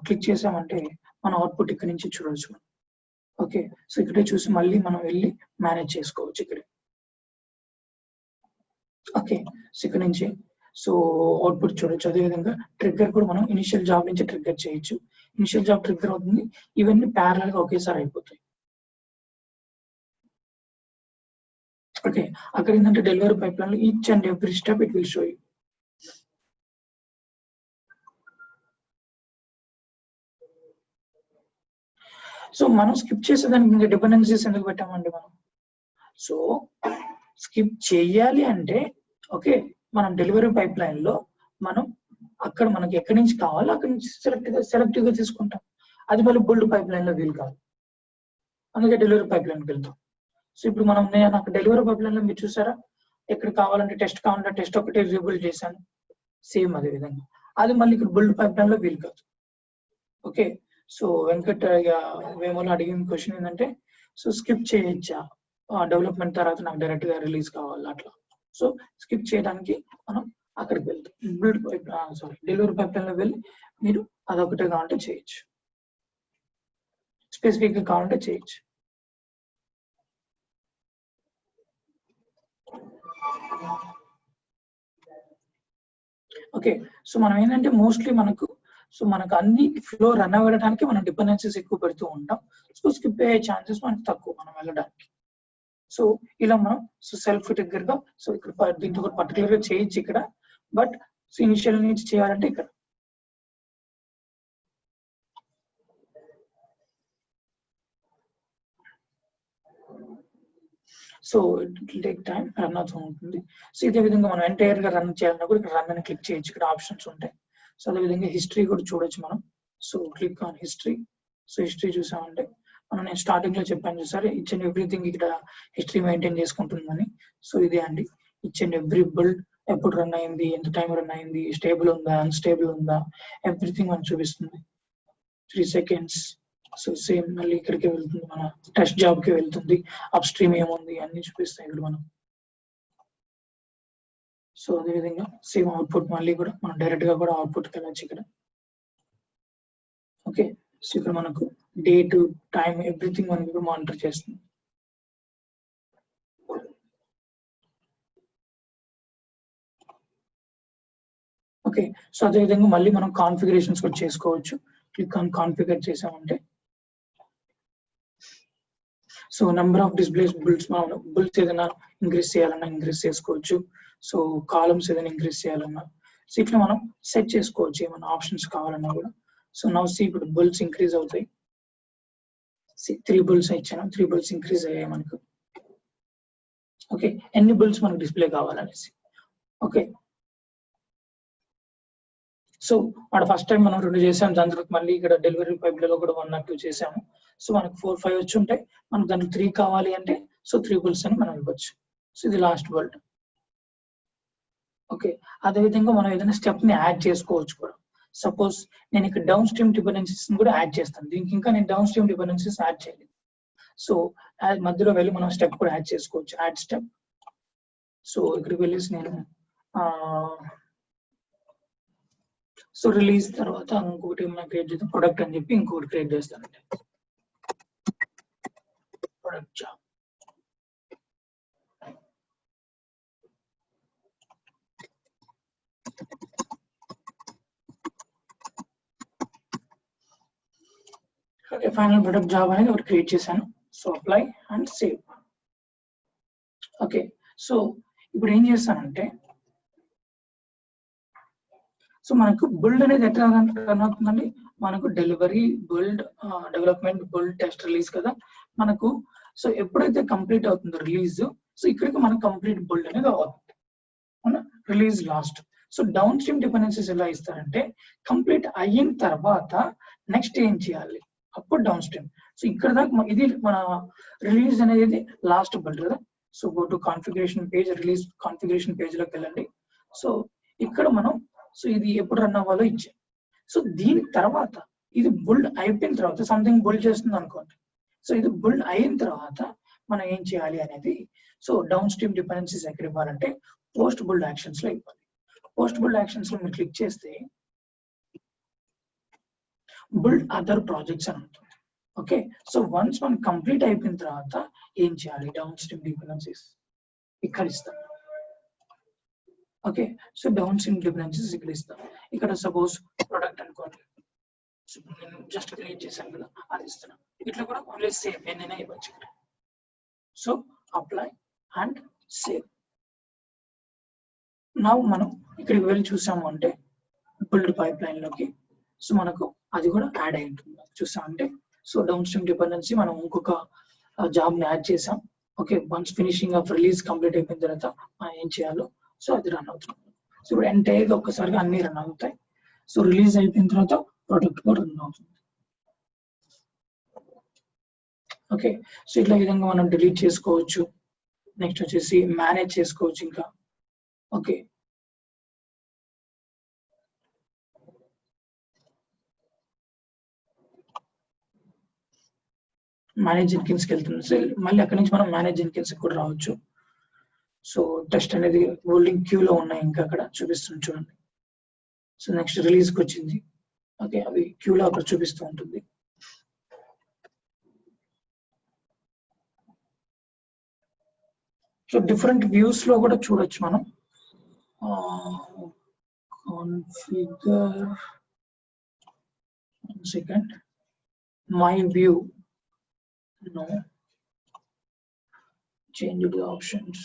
క్లిక్ చేసామంటే మన అవుట్పుట్ ఇక్కడ నుంచి చూడవచ్చు. ఓకే, సో ఇక్కడే చూసి మళ్ళీ మనం వెళ్ళి మేనేజ్ చేసుకోవచ్చు ఇక్కడ. ఓకే, సో ఇక్కడ నుంచి సో అవుట్పుట్ చూడొచ్చు. అదేవిధంగా ట్రిగ్గర్ కూడా మనం ఇనిషియల్ జాబ్ నుంచి ట్రిగ్గర్ చేయొచ్చు. ఇనిషియల్ జాబ్ ట్రిగ్గర్ అవుతుంది, ఇవన్నీ ప్యారలల్ గా ఒకేసారి అయిపోతాయి. ఓకే, అక్కడ ఏంటంటే డెలివరీ పైప్ లైన్ లో each and every step it will show you. So మనం స్కిప్ చేసేదానికి ఇంకా డిపెండెన్సీస్ ఎందుకు పెట్టామండి మనం? సో స్కిప్ చేయాలి అంటే ఓకే, మనం డెలివరీ పైప్ లైన్ లో మనం అక్కడ మనకి ఎక్కడి నుంచి కావాలో అక్కడి నుంచి సెలెక్టివ్ గా తీసుకుంటాం. అది మళ్ళీ బోల్డ్ పైప్ లైన్ లో వీలు కాదు, అందుకే డెలివరీ పైప్ లైన్కి వెళ్తాం. సో ఇప్పుడు మనం నాకు డెలివరీ పైప్ లైన్ లో మీరు చూసారా, ఎక్కడ కావాలంటే టెస్ట్ కావాలంటే టెస్ట్ ఒకటే విజిబుల్ చేశాను. సేమ్ అదే విధంగా అది మళ్ళీ ఇక్కడ బోల్డ్ పైప్ లైన్ లో వీలు కాదు. ఓకే, సో వెంకట్ వేమోలో అడిగిన క్వశ్చన్ ఏంటంటే సో స్కిప్ చేయొచ్చా డెవలప్మెంట్ తర్వాత నాకు డైరెక్ట్ గా రిలీజ్ కావాలి అట్లా. సో స్కిప్ చేయడానికి మనం అక్కడికి వెళ్తాం, build pipe delivery pipe line లో వెళ్ళి మీరు అదొకటే కావాలంటే చేయొచ్చు, స్పెసిఫిక్ గా కావాలంటే చేయొచ్చు. ఓకే, సో మనం ఏంటంటే మోస్ట్లీ మనకు అన్ని ఫ్లో రన్ అవ్వడానికి మనం డిపెండెన్సీస్ ఎక్కువ పెడుతూ ఉంటాం. సో స్కిప్ అయ్యే ఛాన్సెస్ మనకు తక్కువ మనం వెళ్ళడానికి. సో ఇలా మనం సెల్ఫ్ ట్రిగ్గర్ గా సో ఇక్కడ దీంట్లో కూడా పర్టికులర్ గా చేయొచ్చు ఇక్కడ, బట్ ఇనిషియల్ నుంచి చేయాలంటే ఇక్కడ. So it take time run అవుతూ ఉంటుంది. సో ఇదే విధంగా మనం ఎంటైర్ గా రన్ చేయాలన్నా కూడా ఇక్కడ రన్ అని క్లిక్ చేయొచ్చు, ఇక్కడ ఆప్షన్స్ ఉంటాయి. సో అదే విధంగా హిస్టరీ కూడా చూడొచ్చు మనం. So click on history. So history చూసామంటే నేను స్టార్టింగ్ లో చెప్పాను చూసారు, ఈచ్ అండ్ ఎవ్రీథింగ్ ఇక్కడ హిస్టరీ మెయింటైన్ చేసుకుంటుందని. సో ఇదే అండి, ఈచ్ అండ్ ఎవ్రీ బిల్డ్ ఎప్పుడు రన్ అయింది, ఎంత టైం రన్ అయింది, స్టేబుల్ ఉందా, అన్స్టేబుల్ ఉందా, ఎవ్రీథింగ్ మనకు చూపిస్తుంది. 3 seconds. సో సేమ్ మళ్ళీ ఇక్కడికి వెళ్తుంది, మన టెస్ట్ జాబ్ కి వెళ్తుంది, అప్ స్ట్రీమ్ ఏముంది అన్ని చూపిస్తాయి ఇక్కడ మనం. సో అదే విధంగా సేమ్ అవుట్పుట్ మళ్ళీ కూడా మనం డైరెక్ట్ గా కూడా అవుట్పుట్ కి వెళ్ళచ్చు ఇక్కడ. ఓకే, సో ఇక్కడ మనకు డేట్, టైం, ఎవ్రీథింగ్ మనకి ఇక్కడ మానిటర్ చేస్తుంది. ఓకే, సో అదే విధంగా మళ్ళీ మనం కాన్ఫిగరేషన్స్ కూడా చేసుకోవచ్చు. క్లిక్ ఆన్ కాన్ఫిగర్ చేసామంటే so number of displays builds ఏదైనా ఇంక్రీజ్ చేయాలన్నా ఇంక్రీజ్ చేసుకోవచ్చు. సో కాలమ్స్ ఏదైనా ఇంక్రీజ్ చేయాలన్నా సో ఇట్లా మనం సెట్ చేసుకోవచ్చు ఏమైనా ఆప్షన్స్ కావాలన్నా కూడా. సో నౌ సి ఇప్పుడు బుల్స్ ఇంక్రీజ్ అవుతాయి. 3 బుల్స్ ఇచ్చాను, 3 బుల్స్ ఇంక్రీజ్ అయ్యాయి మనకు. ఓకే, ఎన్ని బుల్స్ మనకు డిస్ప్లే కావాలనేసి. ఓకే, సో వాడు ఫస్ట్ టైం మనం 2 చేసాం, దాని తర్వాత మళ్ళీ ఇక్కడ డెలివరీ పైప్లలో కూడా 1 or 2 చేసాము. సో మనకు 4, 5 వచ్చి ఉంటాయి, మనకు దాంట్లో 3 కావాలి అంటే సో 3 బుల్స్ అని మనం ఇవ్వచ్చు. సో ఇది లాస్ట్ బుల్డ్. ఓకే, అదే విధంగా మనం ఏదైనా స్టెప్ ని యాడ్ చేసుకోవచ్చు కూడా. సపోజ్ నేను ఇక్కడ డౌన్ స్ట్రీమ్ డిపెండెన్సీస్ కూడా యాడ్ చేస్తాను, దీనికి ఇంకా నేను డౌన్ స్ట్రీమ్ డిపెండెన్సీస్ యాడ్ చేయలేదు. సో మధ్యలో వెళ్ళి మనం స్టెప్ కూడా యాడ్ చేసుకోవచ్చు, యాడ్ స్టెప్. సో ఇక్కడికి వెళ్ళేసి నేను సో రిలీజ్ తర్వాత ఇంకొకటి ఏమైనా క్రియేట్ చేద్దాం, ప్రొడక్ట్ అని చెప్పి ఇంకొకటి క్రియేట్ చేస్తానండి, product job. Okay, final product job అనేది ఒకటి క్రియేట్ చేశాను. So apply and save. Okay, so ఇప్పుడు ఏం చేస్తానంటే సో మనకు బిల్డ్ అనేది ఎట్లా రన్ అవుతుందండి, మనకు delivery, build, development, build, test, release కదా మనకు. సో ఎప్పుడైతే కంప్లీట్ అవుతుందో రిలీజ్, సో ఇక్కడికి మనకు కంప్లీట్ బిల్డ్ అనేది అవుతుంది, అవునా. Release last. So down stream dependencies ఎలా ఇస్తారంటే కంప్లీట్ అయిన తర్వాత నెక్స్ట్ ఏం చేయాలి అప్పుడు డౌన్ స్ట్రీమ్. సో ఇక్కడ దాకా ఇది మన రిలీజ్ అనేది లాస్ట్ బిల్డ్ కదా. So go to configuration page, release configuration page లోకి వెళ్ళండి. సో ఇక్కడ మనం సో ఇది ఎప్పుడు రన్ అవ్వాలో ఇచ్చాం. సో దీని తర్వాత ఇది బుల్డ్ అయిపోయిన తర్వాత సంథింగ్ బుల్డ్ చేస్తుంది అనుకోండి. సో ఇది బుల్డ్ అయిన తర్వాత మనం ఏం చేయాలి అనేది, సో డౌన్ స్ట్రీమ్ డిపెండెన్సీస్ ఎక్కడ ఇవ్వాలంటే పోస్ట్ బుల్డ్ యాక్షన్స్ లో ఇవ్వాలి. పోస్ట్ బుల్డ్ యాక్షన్స్ లో మీరు క్లిక్ చేస్తే బుల్డ్ అదర్ ప్రాజెక్ట్స్ అని ఉంటుంది. ఓకే, సో వన్స్ మనం కంప్లీట్ అయిపోయిన తర్వాత ఏం చేయాలి, డౌన్ స్ట్రీమ్ డిపెండెన్సీస్ ఇక్కడ ఇస్తాం. Okay, so down stream dependencies ఇక్కడ ఇస్తాం. ఇక్కడ సపోజ్ ప్రొడక్ట్ అనుకోండి, సో నేను జస్ట్ క్రియేట్ చేశాను కదా అది ఇస్తున్నాను. ఇట్లా కూడా ఓన్లీ సేవ్ ఎన్నైనా ఇవ్వచ్చు ఇక్కడ. So apply and save. నా మనం ఇక్కడికి వెళ్ళి చూసాము అంటే బిల్డ్ పైప్ లైన్ లోకి, సో మనకు అది కూడా యాడ్ అయి ఉంటుంది. చూసామంటే సో డౌన్ స్ట్రీమ్ డిపెండెన్సీ మనం ఇంకొక జాబ్ ని యాడ్ చేసాం. Okay, once finishing of release complete అయిపోయిన తర్వాత మనం ఏం చేయాలో సో అది రన్ అవుతుంది. సో ఇప్పుడు ఎంటైర్ గా ఒక్కసారిగా అన్ని రన్ అవుతాయి. సో రిలీజ్ అయిపోయిన తర్వాత ప్రొడక్ట్ కూడా రన్ అవుతుంది. ఓకే, సో ఇట్లా విధంగా మనం డిలీట్ చేసుకోవచ్చు. నెక్స్ట్ వచ్చేసి మేనేజ్ చేసుకోవచ్చు ఇంకా. ఓకే, మేనేజ్ జెన్కిన్స్ కి వెళ్తుంది. సో మళ్ళీ అక్కడి నుంచి మనం మేనేజ్ జెన్కిన్స్ కూడా రావచ్చు. సో టెస్ట్ అనేది హోల్డింగ్ క్యూ లో ఉన్నాయి, ఇంకా అక్కడ చూపిస్తుంది చూడండి. సో నెక్స్ట్ రిలీజ్ కి వచ్చింది. ఓకే, అవి క్యూ లో అక్కడ చూపిస్తూ ఉంటుంది. సో డిఫరెంట్ వ్యూస్ లో కూడా చూడొచ్చు మనం. Configure, second, my view, no, change the options.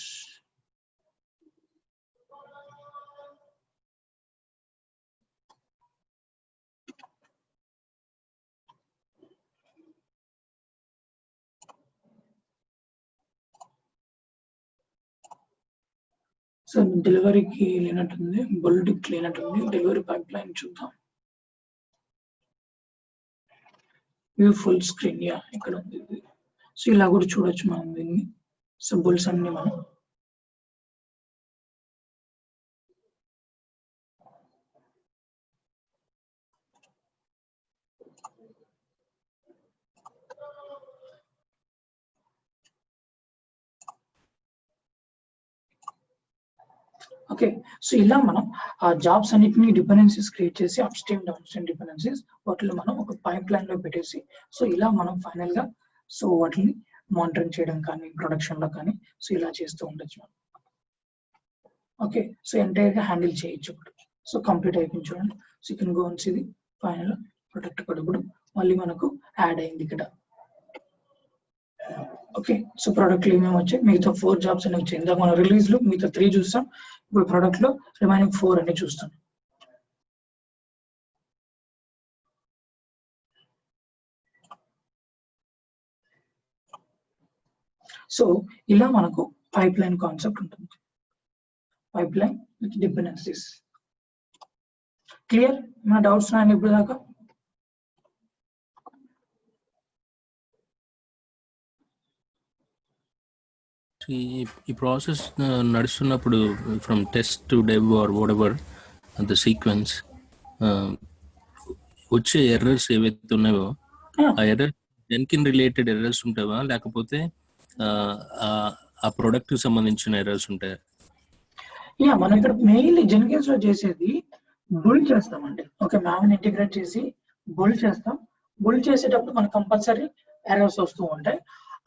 So డెలివరీకి లేనట్టుంది, బుల్డ్కి లేనట్టుంది. డెలివరీ పైప్ లైన్ చూద్దాం. వ్యూ ఫుల్ స్క్రీన్, యా ఇక్కడ ఉంది. సో ఇలా కూడా చూడొచ్చు మనం దీన్ని. సో బుల్స్ అన్ని మనం ఓకే. సో ఇలా మనం ఆ జాబ్స్ అన్నిటిని డిపెండెన్సీస్ క్రియేట్ చేసి up stream down stream dependencies వాటిని మనం ఒక పైప్ లైన్ లో పెట్టేసి సో ఇలా మనం ఫైనల్ గా సో వాటిని మానిటరింగ్ చేయడం కానీ ప్రొడక్షన్ లో కానీ సో ఇలా చేస్తూ ఉండొచ్చు మనం. ఓకే, సో ఎంటైర్ గా హ్యాండిల్ చేయొచ్చు ఇప్పుడు. సో కంప్లీట్ అయిపోయింది చూడండి. So you can go on see the final product కూడా ఇప్పుడు మళ్ళీ మనకు యాడ్ అయింది ఇక్కడ. ఓకే, సో ప్రొడక్ట్ ఏమేమి వచ్చాయి, మిగతా 4 జాబ్స్ అనేవి వచ్చాయి. ఇందాక మనం రిలీజ్ లో మిగతా 3 చూస్తాం, ఇప్పుడు ప్రొడక్ట్ లో రిమైనింగ్ 4 అని చూస్తాం. సో ఇలా మనకు పైప్ లైన్ కాన్సెప్ట్ ఉంటుంది. Pipeline with dependencies. Clear? మన డౌట్స్ ఉన్నాయని ఇప్పుడు దాకా? ఈ ప్రాసెస్ నడుస్తున్నప్పుడు from test to dev or whatever the sequence వచ్చే ఎర్రర్స్ ఏవైతే ఉన్నాయో ఆ ఎర్రర్ జెన్కిన్ రిలేటెడ్ ఎర్రర్స్ ఉంటావా లేకపోతే ఆ ప్రొడక్ట్ కి సంబంధించిన ఎర్రర్స్ ఉంటాయా? యా, మనం ఇక్కడ మెయిన్లీ జెన్కిన్స్ లో చేసేది బుల్ చేస్తామండి. ఓకే, మ్యామ్ ఇంటిగ్రేట్ చేసి బుల్ చేస్తాం. బుల్ చేసేటప్పుడు మనకు కంపల్సరీ ఎర్రర్స్ వస్తూ ఉంటాయి.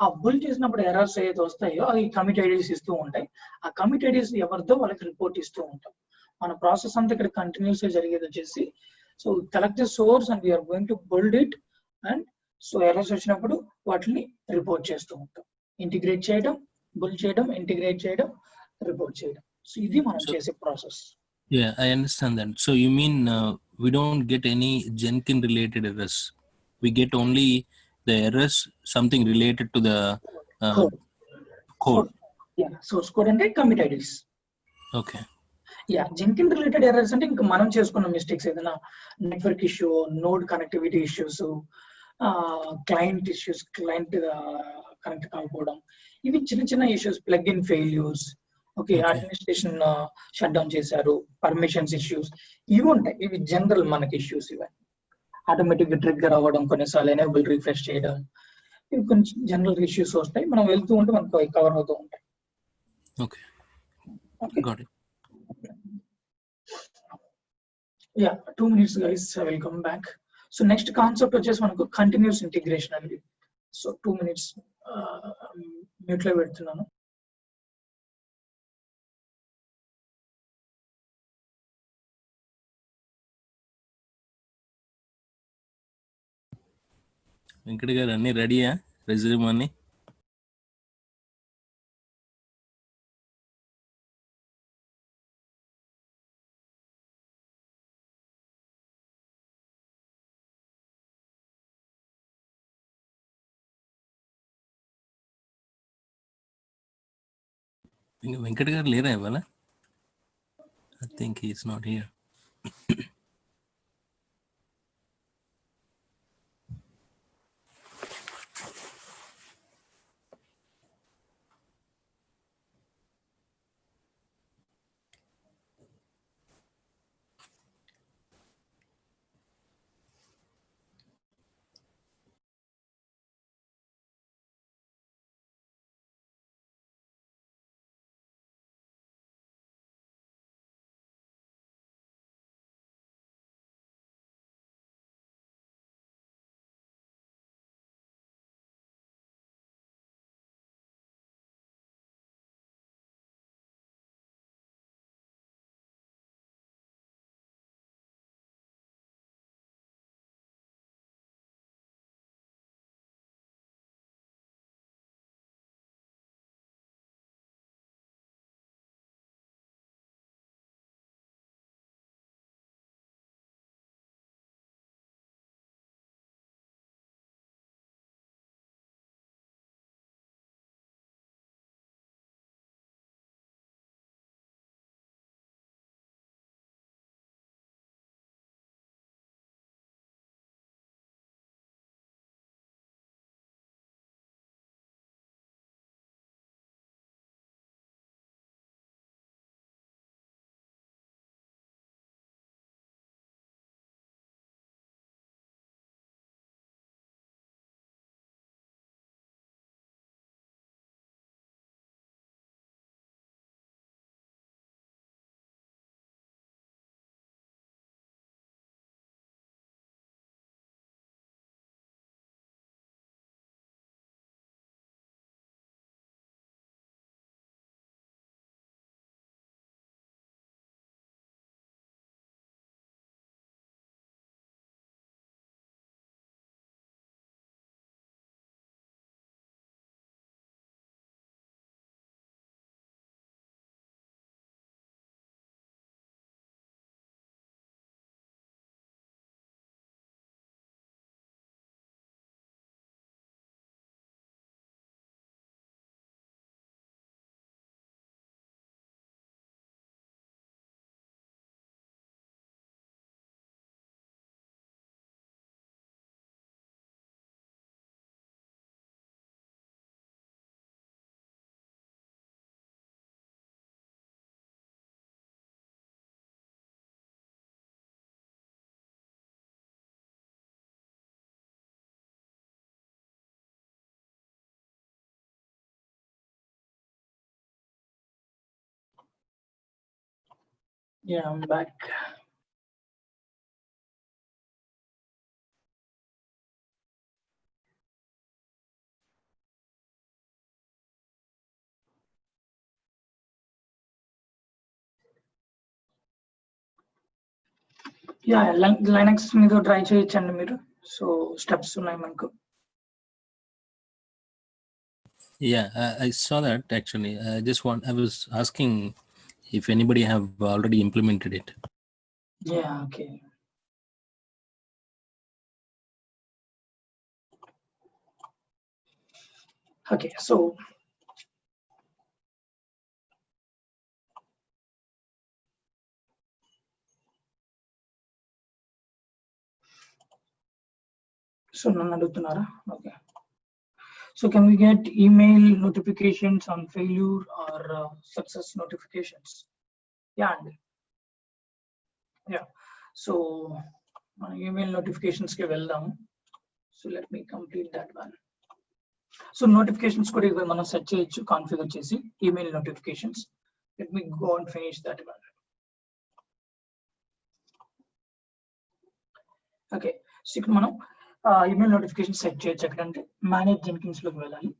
ఆ బుల్ చేసినప్పుడు ఎర్రర్స్ ఏదైతే వస్తాయో అవి కమిట్ ఐడీస్ ఇస్తూ ఉంటాయి. ఆ కమిట్ ఐడీస్ ఎవరితో వాళ్ళకి రిపోర్ట్ ఇస్తూ ఉంటాం. మన ప్రాసెస్ అంతా ఇక్కడ కంటిన్యూస్ గా జరిగేది వచ్చేసి so collect the source and we are going to build it and so errors వచ్చినప్పుడు వాటిని రిపోర్ట్ చేస్తూ ఉంటాం. ఇంటిగ్రేట్ చేయడం, బుల్ చేయడం, ఇంటిగ్రేట్ చేయడం, రిపోర్ట్ చేయడం. సో ఇది మనం చేసే process. Yeah, I understand that. So you mean we don't get any Jenkins related errors. We get only the errors, something related to the code. Yeah, source code అంటే commit IDs. Okay. Yeah, Jenkins related errors అంటే ఇంకా మనం చేసుకున్న mistakes, ఏదైనా network issue, node connectivity issues, client issues, client connect కాకపోవడం, ఇవి చిన్న చిన్న issues, plugin failures. Okay, administration shut down చేశారు, పర్మిషన్స్ ఇష్యూస్, ఇవి ఉంటాయి. ఇవి జనరల్ మనకి ఇష్యూస్. ఇవి ఆటోమేటిక్ గా ట్రిగ్గర్ అవ్వడం, కొన్నిసార్లు ఎనేబుల్ రిఫ్రెష్ చేయడం, ఇవి కొంచెం జనరల్ ఇష్యూస్ వస్తాయి. మనం వెళ్తూ ఉంటే మనకు కవర్ అవుతూ ఉంటాయి. Okay. Got it. Yeah, 2 minutes guys, welcome back. So next concept వచ్చేసి మనకు కంటిన్యూస్ ఇంటిగ్రేషన్ అనేది. సో 2 minutes మ్యూట్ లో పెడుతున్నాను. వెంకట గారు అన్ని రెడీయా? రెజ్యూమ్ అన్ని వెంకట గారు లేరా ఇవాళ? I think he's not here. Yeah, I'm back. Yeah, Linux మీద ట్రై చేయొచ్చండి మీరు. సో స్టెప్స్ ఉన్నాయి మనకు. Yeah, I saw that actually. I was asking if anybody have already implemented it. Yeah, okay. Okay, so నన్ను అడుగుతున్నారా? Okay. So can we get email notifications on failure or success notifications? Yeah, అండి. Yeah. So మన email notifications కి వెళ్దాం. So let me complete that one. So notifications కూడా ఇవి మనం set చేయొచ్చు కాన్ఫిగర్ చేసి email notifications. Let me go and finish that one. Okay. So ఇక్కడ మనం ఈమెయిల్ నోటిఫికేషన్ సెట్ చేయొచ్చు. ఎక్కడంటే మేనేజ్ జెన్కిన్స్ లోకి వెళ్ళాలి.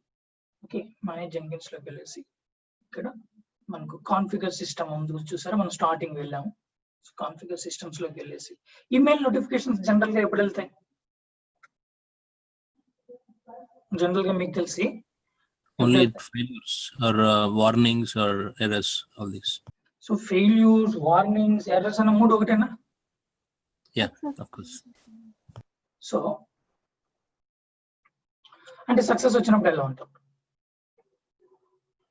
ఓకే, మేనేజ్ జెన్కిన్స్ లోకి వెళ్ళేసి ఇక్కడ మనకు కాన్ఫిగర్ సిస్టమ్ ఉంది చూసారా, మనం స్టార్టింగ్ వెళ్ళాము. కాన్ఫిగర్ సిస్టమ్స్ లోకి వెళ్ళేసి ఈమెయిల్ నోటిఫికేషన్స్ జనరల్ గా ఎప్పుడు వెళ్తాయి? జనరల్ గా మీకు తెలిసి Only failures or warnings or errors, all this. So failures, warnings, errors అన్న మూడు ఒకటేనా? Yeah, of course. సో అంటే సక్సెస్ వచ్చినప్పుడు ఎలా ఉంటుంది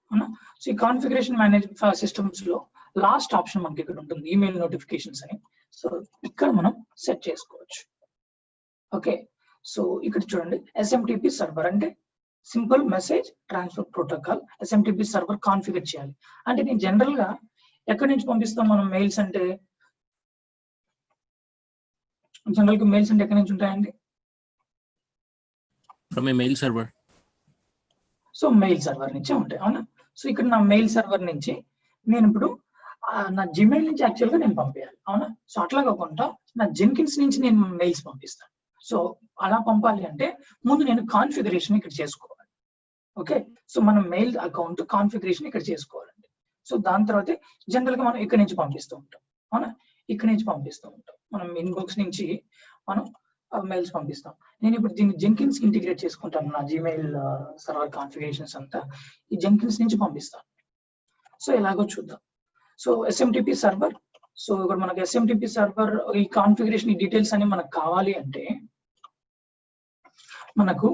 అవునా? సో ఈ కాన్ఫిగరేషన్ మేనేజ్ సిస్టమ్స్ లో లాస్ట్ ఆప్షన్ మనకి ఇక్కడ ఉంటుంది ఈమెయిల్ నోటిఫికేషన్స్ అని. సో ఇక్కడ మనం సెట్ చేసుకోవచ్చు. ఓకే, సో ఇక్కడ చూడండి ఎస్ఎంటిపి సర్వర్ అంటే simple message transfer protocol. SMTP server configure చేయాలి అంటే నేను జనరల్ గా ఎక్కడి నుంచి పంపిస్తాం మనం మెయిల్స్ అంటే? జనరల్ గా మెయిల్స్ అంటే ఎక్కడి నుంచి ఉంటాయండి? From a mail server. So mail server నుంచే ఉంటాయి అవునా? సో ఇక్కడ నా మెయిల్ సర్వర్ నుంచి నేను ఇప్పుడు నా జిమెయిల్ నుంచి యాక్చువల్ గా నేను పంపించాలి అవునా? సో అట్లా కాకుండా నా జెన్కిన్స్ నుంచి నేను మెయిల్స్ పంపిస్తాను. సో అలా పంపాలి అంటే ముందు నేను కాన్ఫిగరేషన్ ఇక్కడ చేసుకోవాలి. ఓకే, సో మనం మెయిల్ అకౌంట్ కాన్ఫిగరేషన్ ఇక్కడ చేసుకోవాలండి. సో దాని తర్వాత జనరల్ గా మనం ఇక్కడ నుంచి పంపిస్తూ ఉంటాం అవునా? ఇక్కడ నుంచి పంపిస్తూ ఉంటాం మనం ఇన్బాక్స్ నుంచి మనం మెయిల్స్ పంపిస్తాం. నేను ఇప్పుడు దీన్ని జెన్కిన్స్ ఇంటిగ్రేట్ చేసుకుంటాను. నా జీమెయిల్ సర్వర్ కాన్ఫిగరేషన్స్ అంతా ఈ జెన్కిన్స్ నుంచి పంపిస్తాను. సో ఎలాగో చూద్దాం. సో ఎస్ఎంటిపి సర్వర్, సో ఇక్కడ మనకు ఎస్ఎంటిపి సర్వర్ ఈ కాన్ఫిగరేషన్ ఈ డీటెయిల్స్ అని మనకు కావాలి అంటే మనకు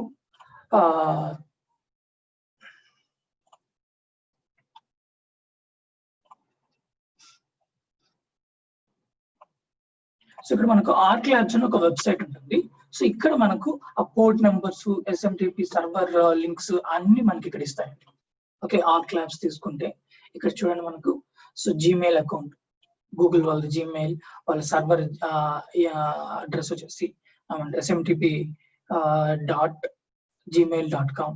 సో ఇక్కడ మనకు ఆర్క్ ల్యాబ్స్ అని ఒక వెబ్సైట్ ఉంటుంది. సో ఇక్కడ మనకు ఆ port numbers, SMTP server links అన్ని మనకి ఇక్కడ ఇస్తాయండి. ఓకే, ఆర్క్ ల్యాబ్స్ తీసుకుంటే ఇక్కడ చూడండి మనకు సో జీమెయిల్ అకౌంట్, గూగుల్ వాళ్ళ జీమెయిల్, వాళ్ళ సర్వర్ అడ్రస్ వచ్చేసి smtp.gmail.com.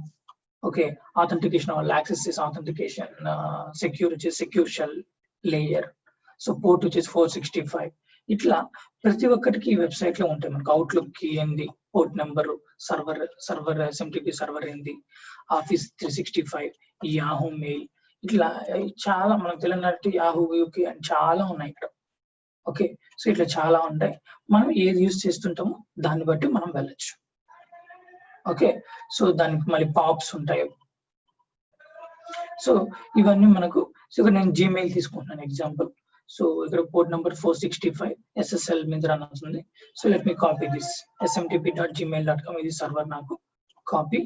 ఓకే, ఆథెంటికేషన్ వాళ్ళ యాక్సెస్ చేసి ఆథెంటికేషన్, సెక్యూర్ వచ్చేసి secure shell layer, so port వచ్చేసి 465. ఇట్లా ప్రతి ఒక్కటికి ఈ వెబ్సైట్ లో ఉంటాయి. మనకు అవుట్లుక్ కి ఏంది, port number, server SMTP server ఏంది, ఆఫీస్ 365, యాహూ మెయిల్, ఇట్లా చాలా మనకు తెలియనట్టు యాహూ యూకి అని చాలా ఉన్నాయి ఇక్కడ. ఓకే, సో ఇట్లా చాలా ఉంటాయి. మనం ఏది యూజ్ చేస్తుంటామో దాన్ని బట్టి మనం వెళ్ళొచ్చు. ఓకే, సో దానికి మళ్ళీ పాప్స్ ఉంటాయి. సో ఇవన్నీ మనకు, సో ఇక్కడ నేను జీమెయిల్ తీసుకుంటున్నాను ఎగ్జాంపుల్. సో ఇక్కడ పోర్ట్ నెంబర్ 465 SSL మీద రన్ అవుతుంది. So let me copy this smtp.gmail.com. ఇది సర్వర్ నాకు కాపీ.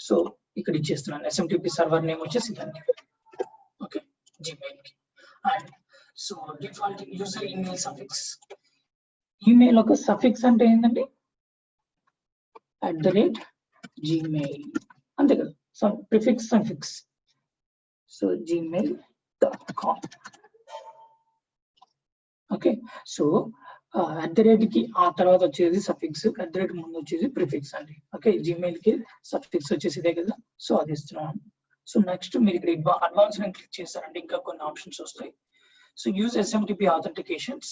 సో ఇక్కడ ఇచ్చేస్తున్నాను. ఎస్ఎంటిపి సర్వర్ నేమ్ వచ్చేసి ఇదండి. ఓకే, జీమెయిల్ కి. And so default user email suffix. Email ఒక సఫిక్స్ అంటే ఏంటండి? @gmail అంతే కదా. So prefix suffix. So gmail.com. Okay, so @ కి ఆ తర్వాత వచ్చేది సఫిక్స్, @ ముందు వచ్చేది ప్రిఫిక్స్ అండి. ఓకే, జీమెయిల్ కి సఫిక్స్ వచ్చేసి ఇదే కదా. సో అది ఇస్తున్నాను. సో నెక్స్ట్ మీరు ఇక్కడ అడ్వాన్స్ క్లిక్ చేస్తారంటే ఇంకా కొన్ని ఆప్షన్స్ వస్తాయి. So use SMTP authentications.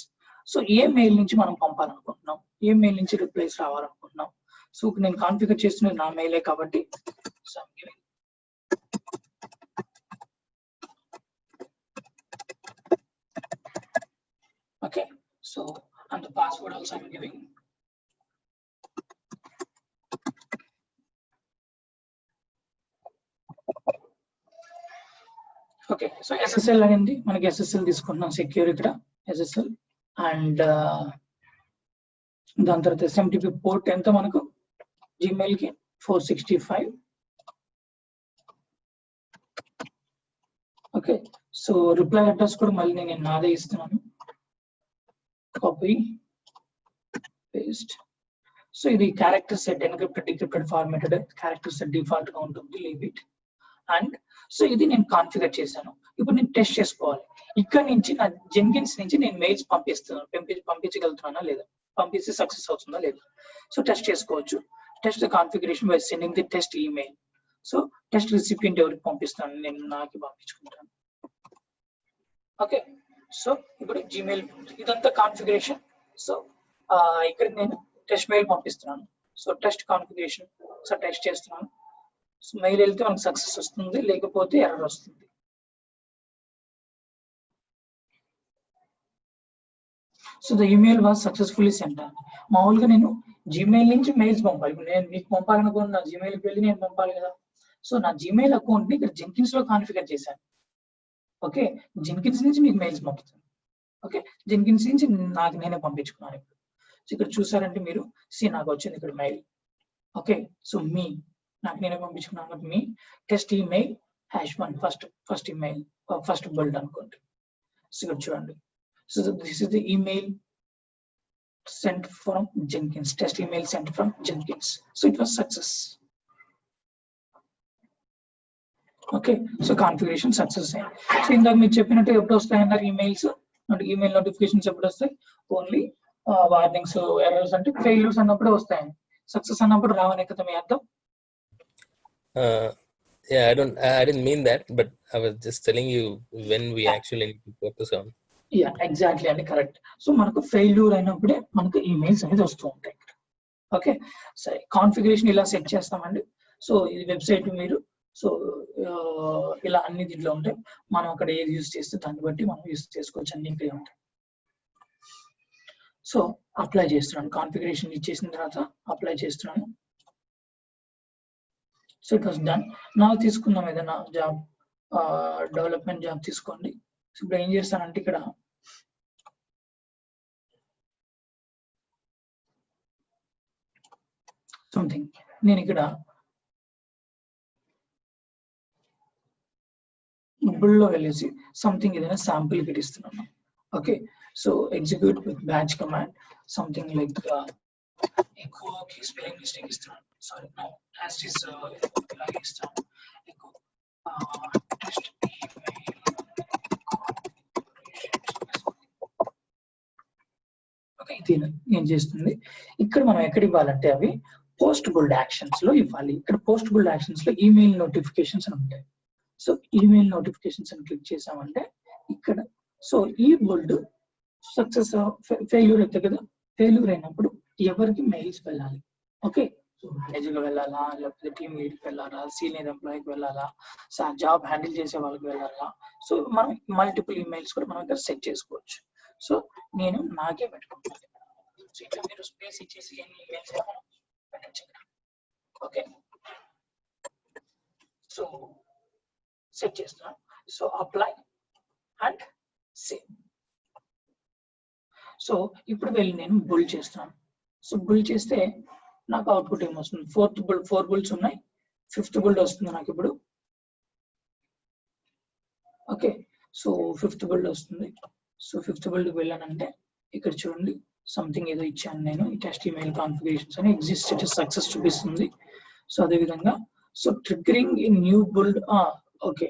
So ఏ మెయిల్ నుంచి మనం పంపాలనుకుంటున్నాం, ఏ మెయిల్ నుంచి రిప్లైస్ రావాలనుకుంటున్నాం. సో నేను కాన్ఫిగర్ చేస్తున్నది నా మెయిలే కాబట్టి okay, so and the password also I'm giving. Okay, so SSL అనేది మనకి SSL తీసుకుంటున్నాం, సెక్యూర్ ఇక్కడ SSL. అండ్ దాని తర్వాత SMTP పోర్ట్ ఎంత మనకు Gmail కి 465. ఓకే, సో రిప్లై అడ్రస్ కూడా మళ్ళీ నేను నాదే ఇస్తున్నాను, కాపీ పేస్ట్. సో ఇది character set encrypted decrypted formatted character set default గా ఉంటుంది, లీవ్ ఇట్. అండ్ సో ఇది నేను కాన్ఫిగర్ చేశాను. ఇప్పుడు నేను టెస్ట్ చేసుకోవాలి, ఇక్కడ నుంచి నా జెన్కిన్స్ నుంచి నేను మెయిల్స్ పంపించగలుగుతున్నానా లేదా, పంపిస్తే సక్సెస్ అవుతుందా లేదా. సో టెస్ట్ చేసుకోవచ్చు. Test the configuration by sending the test email. So test recipient ఎవరికి పంపిస్తాను, నేను నాకు పంపించుకుంటాను. ఓకే, సో ఇప్పుడు Gmail ఇదంతా కాన్ఫిగరేషన్. సో ఇక్కడ నేను టెస్ట్ మెయిల్ పంపిస్తున్నాను. So test configuration, so test చేస్తున్నాను. సో మెయిల్ వెళ్తే మనకు సక్సెస్ వస్తుంది, లేకపోతే ఎర్రర్ వస్తుంది. So the email was successfully sent. మామూలుగా నేను Gmail నుంచి మెయిల్స్ పంపాలి, నేను మీకు పంపాలనుకున్న నా Gmailకి వెళ్ళి నేను పంపాలి కదా. సో నా Gmail అకౌంట్ ని ఇక్కడ జెన్కిన్స్ లో కాన్ఫిగర్ చేశాను. ఓకే, జెన్కిన్స్ నుంచి మీకు మెయిల్స్ పంపుతాను. ఓకే, జెన్కిన్స్ నుంచి నాకు నేనే పంపించుకున్నాను. ఇప్పుడు సో ఇక్కడ చూసారంటే మీరు నాకు వచ్చింది ఇక్కడ మెయిల్. ఓకే, సో నాకు నేనే పంపించుకున్నాను. మీ test email #1 first email first build అనుకోండి. సో ఇక్కడ చూడండి. So this is the email sent from Jenkins, test email sent from Jenkins. So it was success. Okay, so configuration success. So ఇందాక మీరు చెప్పినట్టు ఎప్పుడు వస్తాయి అన్నారు ఈమెయిల్స్, అంటే ఈమెయిల్ నోటిఫికేషన్స్ ఎప్పుడు వస్తాయి, ఓన్లీ వార్నింగ్స్ ఎర్రర్స్ అంటే ఫెయిల్యూర్స్ అన్నప్పుడు వస్తాయి, సక్సెస్ అన్నప్పుడు రావనే కదా మీ అర్థం. Yeah, I didn't mean that, but I was just telling you when we actually need to focus on. Yeah exactly అండి, కరెక్ట్. సో మనకు ఫెయిల్యూర్ అయినప్పుడే మనకు ఈమెయిల్స్ అనేది వస్తూ ఉంటాయి. ఓకే, సరే కాన్ఫిగరేషన్ ఇలా సెట్ చేస్తామండి. సో ఇది వెబ్సైట్ మీరు సో ఇలా అన్ని దీంట్లో ఉంటాయి, మనం అక్కడ ఏది యూజ్ చేస్తే దాన్ని బట్టి మనం యూజ్ చేసుకోవచ్చు, అన్ని ఇక్కడ ఉంటాయి. సో అప్లై చేస్తున్నాను, కాన్ఫిగరేషన్ ఇచ్చేసిన తర్వాత అప్లై చేస్తున్నాను. So it was done. నా తీసుకుందాం ఏదైనా జాబ్, డెవలప్మెంట్ జాబ్ తీసుకోండి. ఇప్పుడు ఏం చేస్తానంటే ఇక్కడ సంథింగ్ నేను ఇక్కడ గూగుల్లో వెళ్ళేసి సంథింగ్ ఏదైనా శాంపుల్ కిట్ ఇస్తున్నాను. Okay, so execute with batch command something like ఎక్కువ స్పెల్లింగ్ మిస్టేక్ ఇస్తున్నాను, సారీ యాజ్ ఇస్ ఇలాగే ఇస్తాను. ఎక్కువ టెస్ట్ ఇది ఏం చేస్తుంది, ఇక్కడ మనం ఎక్కడ ఇవ్వాలంటే అవి పోస్ట్ బుల్డ్ యాక్షన్స్ లో ఇవ్వాలి. ఇక్కడ పోస్ట్ బుల్డ్ యాక్షన్స్ లో ఈమెయిల్ నోటిఫికేషన్స్ అని ఉంటాయి. సో ఈమెయిల్ నోటిఫికేషన్స్ అని క్లిక్ చేసామంటే ఇక్కడ సో ఈ బుల్డ్ సక్సెస్ ఫెయిల్యూర్ అవుతుంది కదా, ఫెయిల్యూర్ అయినప్పుడు ఎవరికి మెయిల్స్ వెళ్ళాలి. ఓకే, సో మేనేజర్కి వెళ్ళాలా, లేకపోతే టీమ్ లీడ్కి వెళ్ళాలా, సీనియర్ ఎంప్లాయీకి వెళ్ళాలా, జాబ్ హ్యాండిల్ చేసే వాళ్ళకి వెళ్ళాలా. సో మనం మల్టిపుల్ ఈమెయిల్స్ కూడా మనం ఇక్కడ సెట్ చేసుకోవచ్చు. సో నేను నాకే పెట్టుకుంటాను. సో ఇట్లా మీరు స్పేస్ ఇచ్చేసి ఎన్ని ఈమెయిల్స్ పెట్టచ్చు. ఓకే, సో సెట్ చేస్తున్నాను. So apply and save. So ఇప్పుడు వెళ్ళి నేను బుల్ చేస్తున్నాను. సో బుల్ చేస్తే నాకు అవుట్పుట్ ఏమొస్తుంది, 4 బుల్స్ ఉన్నాయి, 5th బుల్డ్ వస్తుంది నాకు ఇప్పుడు. ఓకే, సో 5th బుల్డ్ వస్తుంది. సో 5th బుల్డ్కి వెళ్ళానంటే ఇక్కడ చూడండి సంథింగ్ ఏదో ఇచ్చాను నేను, ఈ టెస్ట్ ఈమెయిల్ కాన్ఫిగరేషన్స్ అని ఎగ్జిస్ట్ సక్సెస్ చూపిస్తుంది. సో అదే విధంగా so triggering in new build. Okay,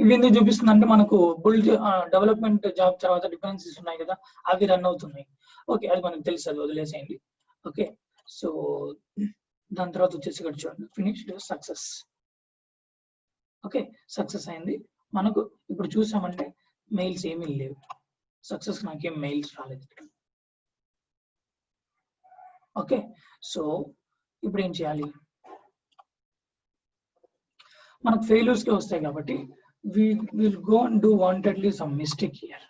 ఇవి ఎందుకు చూపిస్తుంది అంటే మనకు బుల్డ్ డెవలప్మెంట్ జాబ్ తర్వాత డిపెండెన్సీస్ ఉన్నాయి కదా, అవి రన్ అవుతున్నాయి. ఓకే, అది మనకు తెలుసు, అది వదిలేసేయండి. ఓకే, సో దాని తర్వాత వచ్చేసి ఇక్కడ చూడండి ఫినిష్డ్ సక్సెస్. ఓకే, సక్సెస్ అయింది. మనకు ఇప్పుడు చూసామంటే మెయిల్స్ ఏమీ లేవు, సక్సెస్ నాకేం మెయిల్స్ రాలేదు. ఓకే, సో ఇప్పుడు ఏం చేయాలి? మనకు ఫెయిల్యూర్స్ కి వస్తాయి కాబట్టి we will go and do wantedly some mistake here.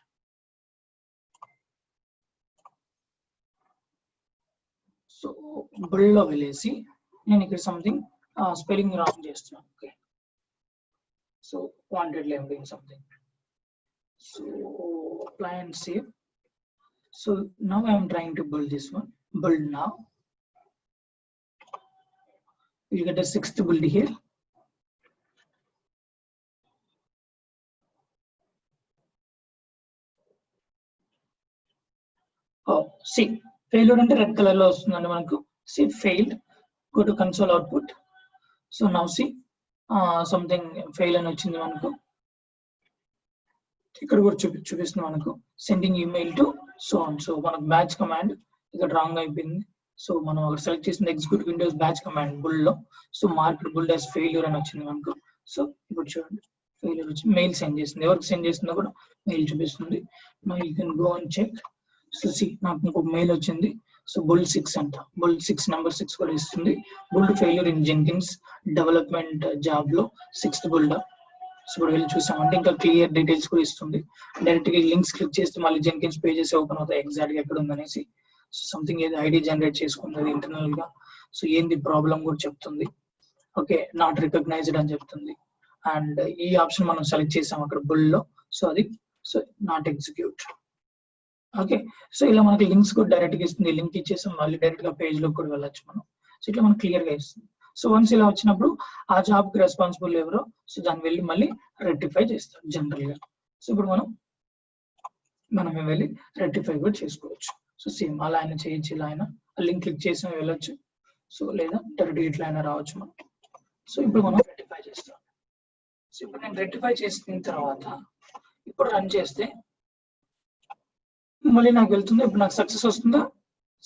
So బుల్లో వెళ్ళేసి నేను ఇక్కడ సంథింగ్ స్పెల్లింగ్ రాంగ్ చేస్తున్నాను. Okay, so wantedly I'm doing something. So apply and save. So now I am trying to build this one. Build now. You get a 6th build here. Oh, see, failure అంటే red colour లో వస్తుందండి మనకు. See, failed. Go to console output. So now see, something fail అని వచ్చింది మనకు. ఇక్కడ కూడా చూపిస్తుంది మనకు sending email to so on. So మనకు బ్యాచ్ కమాండ్ ఇక్కడ రాంగ్ అయిపోయింది. సో మనం అక్కడ సెలెక్ట్ చేసిన execute Windows batch command build లో so marked build as failure అని వచ్చింది మనకు. సో ఇప్పుడు చూడండి ఫెయిల్యూర్ వచ్చి మెయిల్ సెండ్ చేసింది. ఎవరికి సెండ్ చేసిందో కూడా మెయిల్ చూపిస్తుంది. You can go and check. So see, నాకు ఇంకొక మెయిల్ వచ్చింది. సో బుల్ 6 అంట, బుల్ 6 నెంబర్ 6 కూడా ఇస్తుంది. Build failure in Jenkins development job లో 6th బుల్డ్. సో ఇప్పుడు వెళ్ళి చూసామంటే ఇంకా క్లియర్ డీటెయిల్స్ కూడా ఇస్తుంది. డైరెక్ట్ గా లింక్స్ క్లిక్ చేస్తే మళ్ళీ జెన్కిన్స్ పేజెస్ ఓపెన్ అవుతాయి ఎగ్జాక్ట్ గా ఎక్కడ ఉందనేసి. సో సంథింగ్ ఏదో ఐడి జనరేట్ చేసుకున్నది ఇంటర్నల్ గా. సో ఏంది ప్రాబ్లం కూడా చెప్తుంది. ఓకే, నాట్ రికగ్నైజ్డ్ అని చెప్తుంది. అండ్ ఈ ఆప్షన్ మనం సెలెక్ట్ చేసాం అక్కడ బుల్ లో. సో అది so not execute. Okay, so ఇలా మనకి లింక్స్ కూడా డైరెక్ట్ గా ఇస్తుంది. లింక్ ఇచ్చేసాం మళ్ళీ డైరెక్ట్ గా పేజ్ లో కూడా వెళ్ళొచ్చు మనం. సో ఇట్లా మనకు క్లియర్ గా ఇస్తుంది. సో వన్స్ ఇలా వచ్చినప్పుడు ఆ జాబ్ కి రెస్పాన్సిబుల్ ఎవరో సో దాన్ని వెళ్ళి మళ్ళీ రెక్టిఫై చేస్తాం జనరల్ గా. సో ఇప్పుడు మనం వెళ్ళి రెక్టిఫై కూడా చేసుకోవచ్చు. సో సేమ్ అలా అయినా చేయొచ్చు, ఇలా అయినా లింక్ క్లిక్ చేసి వెళ్ళొచ్చు. సో లేదా డైరెక్ట్ ఇట్లా అయినా రావచ్చు మనం. సో ఇప్పుడు మనం రెక్టిఫై చేస్తాం. సో ఇప్పుడు నేను రెక్టిఫై చేసిన తర్వాత ఇప్పుడు రన్ చేస్తే మళ్ళీ నాకు వెళ్తుంది. ఇప్పుడు నాకు సక్సెస్ వస్తుందా?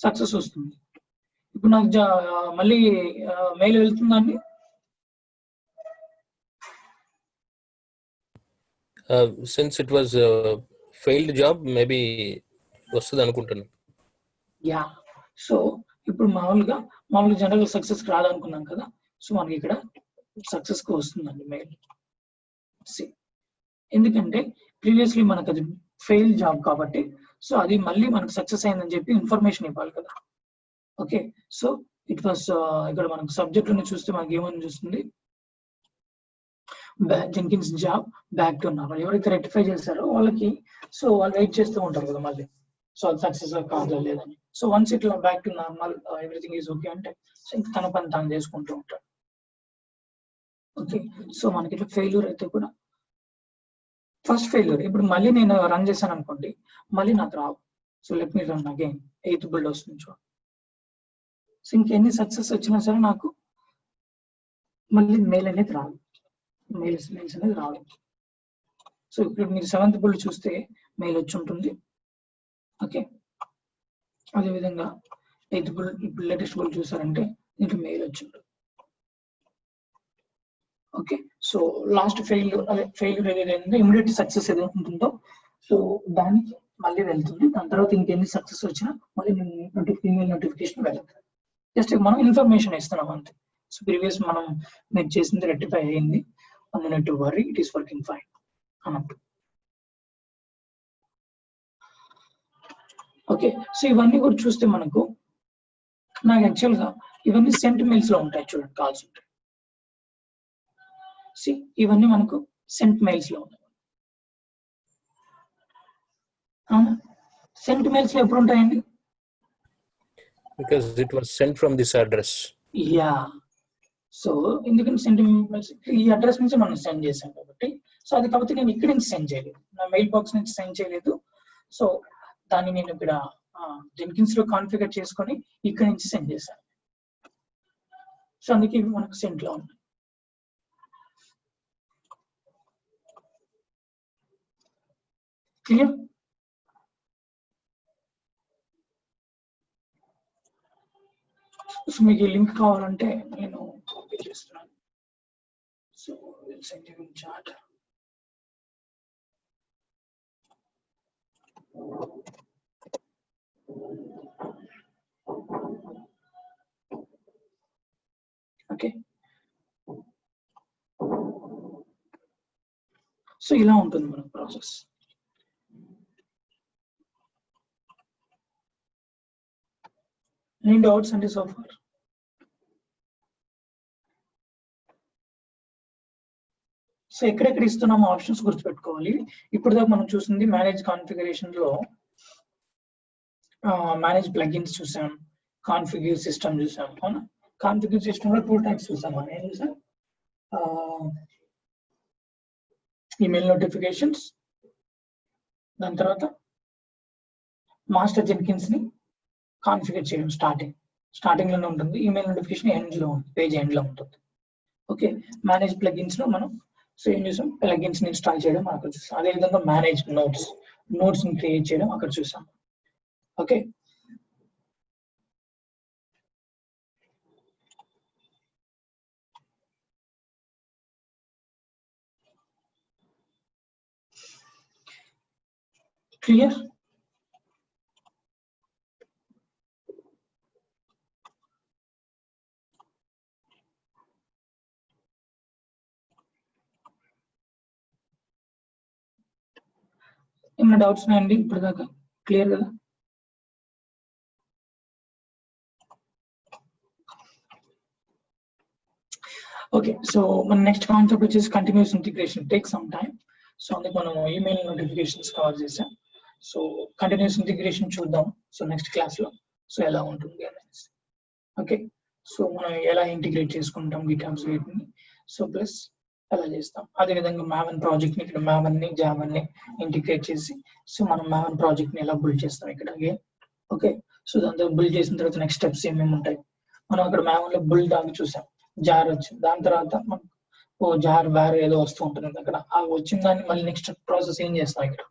సక్సెస్ వస్తుంది. ఇప్పుడు నాకు మళ్ళీ మెయిల్ వెళ్తుందండి. Since it was a failed job, maybe వస్తుంది అనుకుంటున్నాను. యా, సో ఇప్పుడు మామూలుగా జనరల్ సక్సెస్ రాదనుకున్నాం కదా. సో మనకి ఇక్కడ సక్సెస్ కు వస్తుందండి మెయిల్. ఎందుకంటే ప్రీవియస్లీ మనకు అది ఫెయిల్ జాబ్ కాబట్టి సో అది మళ్ళీ మనకు సక్సెస్ అయిందని చెప్పి ఇన్ఫర్మేషన్ ఇవ్వాలి కదా. ఓకే, సో ఇట్ వాస్ ఇక్కడ మనకు సబ్జెక్ట్ లోనే చూస్తే మనకి ఏమని చూస్తుంది, Jenkins job back to normal. ఎవరైతే రెక్టిఫై చేశారో వాళ్ళకి సో వాళ్ళు వెయిట్ చేస్తూ ఉంటారు కదా మళ్ళీ సో అది సక్సెస్ కాదా లేదని. సో వన్స్ ఇట్లా back to normal everything is okay అంటే సో ఇంకా తన పని తాను చేసుకుంటూ ఉంటాడు. ఓకే, సో మనకి ఇట్లా ఫెయిల్యూర్ అయితే కూడా ఫస్ట్ ఫెయిల్యూర్. ఇప్పుడు మళ్ళీ నేను రన్ చేశాను అనుకోండి, మళ్ళీ నాకు రావు. So let me run again. 8th build వస్తుంది చూడండి. సో ఇంకెన్ని సక్సెస్ వచ్చినా సరే నాకు మళ్ళీ మెయిల్ అనేది రాదు, మెయిల్స్ అనేది రాదు. సో ఇప్పుడు మీరు 7th బిల్డ్ చూస్తే మెయిల్ వచ్చి ఉంటుంది. ఓకే, అదేవిధంగా 8th బిల్డ్ ఇప్పుడు లేటెస్ట్ బిల్డ్ చూసారంటే దీంట్లో మెయిల్ వచ్చి ఉంటుంది. ఓకే, సో లాస్ట్ ఫెయిల్యూర్ ఏదైతే ఇమీడియట్ సక్సెస్ ఏదైతే ఉంటుందో సో దానికి మళ్ళీ వెళ్తుంది. దాని తర్వాత ఇంకెన్ని సక్సెస్ వచ్చినా మళ్ళీ ఈమెయిల్ నోటిఫికేషన్ వెళ్తుంది. జస్ట్ మనం ఇన్ఫర్మేషన్ ఇస్తున్నాం అంతే. సో ప్రీవియస్ మీరు చేసింది రెక్టిఫై అయ్యింది, to worry it is working fine అన్నట్టు. ఓకే, సో ఇవన్నీ కూడా చూస్తే మనకు నాకు యాక్చువల్ గా ఇవన్నీ సెంట్ మెయిల్స్ లో ఉంటాయి చూడండి, కాల్స్ ఉంటాయి. ఇవన్నీ మనకు సెంట్ మెయిల్స్ లో ఉన్నాయి. సెంట్ మెయిల్స్ లో ఎప్పుడు ఉంటాయండి? Because it was sent from this address. Yeah, so ఎందుకంటే సెంట్ మెయిల్స్ ఈ అడ్రస్ నుంచి మనం సెండ్ చేసాం కాబట్టి సో అది కాబట్టి నేను ఇక్కడ నుంచి సెండ్ చేయలేదు, నా మెయిల్ బాక్స్ నుంచి సెండ్ చేయలేదు. సో దాన్ని నేను ఇక్కడ జెన్కిన్స్ లో కాన్ఫిగర్ చేసుకొని ఇక్కడ నుంచి సెండ్ చేశాను. సో అందుకే ఇవి మనకు సెంట్ లో ఉన్నాయి. క్లియర్? సో మీకు ఈ లింక్ కావాలంటే నేను కాపీ చేస్తున్నాను. So Saving chart. Okay. So ఇలా ఉంటుంది మన ప్రాసెస్. ఎనీ డౌట్స్ అండి సో ఫార్? సో ఎక్కడెక్కడ ఇస్తున్నామో ఆప్షన్స్ గుర్తుపెట్టుకోవాలి. ఇప్పుడు దాకా మనం చూసింది మేనేజ్ కాన్ఫిగరేషన్ లో మేనేజ్ ప్లగిన్స్ చూసాం, కాన్ఫిగర్ సిస్టమ్ చూసాం. అవునా? కాన్ఫిగర్ సిస్టమ్ లో 2 టైప్స్ చూసాం. ఏం చూసాం? ఈమెయిల్ నోటిఫికేషన్స్, దాని తర్వాత మాస్టర్ జెన్కిన్స్ ని కాన్ఫిగర్ చేయడం. స్టార్టింగ్ లోనే ఉంటుంది, ఈమెయిల్ నోటిఫికేషన్ ఎండ్ లో ఉంటుంది, పేజ్ ఎండ్ లో ఉంటుంది. ఓకే, మేనేజ్ ప్లగిన్స్ లో మనం సో ఏం చూసాం? ప్లగిన్స్ ని ఇన్స్టాల్ చేయడం అక్కడ చూసాం. అదేవిధంగా మేనేజ్ నోట్స్ ని క్రియేట్ చేయడం అక్కడ చూసాం. Okay, clear? ఏమైనా డౌట్స్ ఉన్నాయండి ఇప్పుడు దాకా? క్లియర్ కదా? ఓకే, సో మన నెక్స్ట్ కాన్సెప్ట్ వచ్చేసి continuous integration. Take some time. So అందుకు మనం ఈమెయిల్ నోటిఫికేషన్స్ కవర్ చేసాం. సో కంటిన్యూస్ ఇంటిగ్రేషన్ చూద్దాం సో నెక్స్ట్ క్లాస్ లో. సో ఎలా ఉంటుంది అనేది. ఓకే, సో మనం ఎలా ఇంటిగ్రేట్ చేసుకుంటాం గిటాబ్స్ వీటిని, సో ప్లస్ ఎలా చేస్తాం. అదేవిధంగా మావెన్ ప్రాజెక్ట్ ని ఇక్కడ మావెన్ ని జావన్ ని ఇంటిగ్రేట్ చేసి సో మనం మావెన్ ప్రాజెక్ట్ ని ఎలా బిల్డ్ చేస్తాం ఇక్కడ. ఓకే, సో దాంతో బిల్డ్ చేసిన తర్వాత నెక్స్ట్ స్టెప్స్ ఏమేమి ఉంటాయి. మనం అక్కడ మావెన్ లో బిల్డ్ దాకా చూసాం, జార్ వచ్చింది. దాని తర్వాత మనకు జార్ వేరే ఏదో వస్తూ ఉంటుంది అక్కడ. ఆ వచ్చిన దాన్ని మళ్ళీ నెక్స్ట్ ప్రాసెస్ ఏం చేస్తాం ఇక్కడ.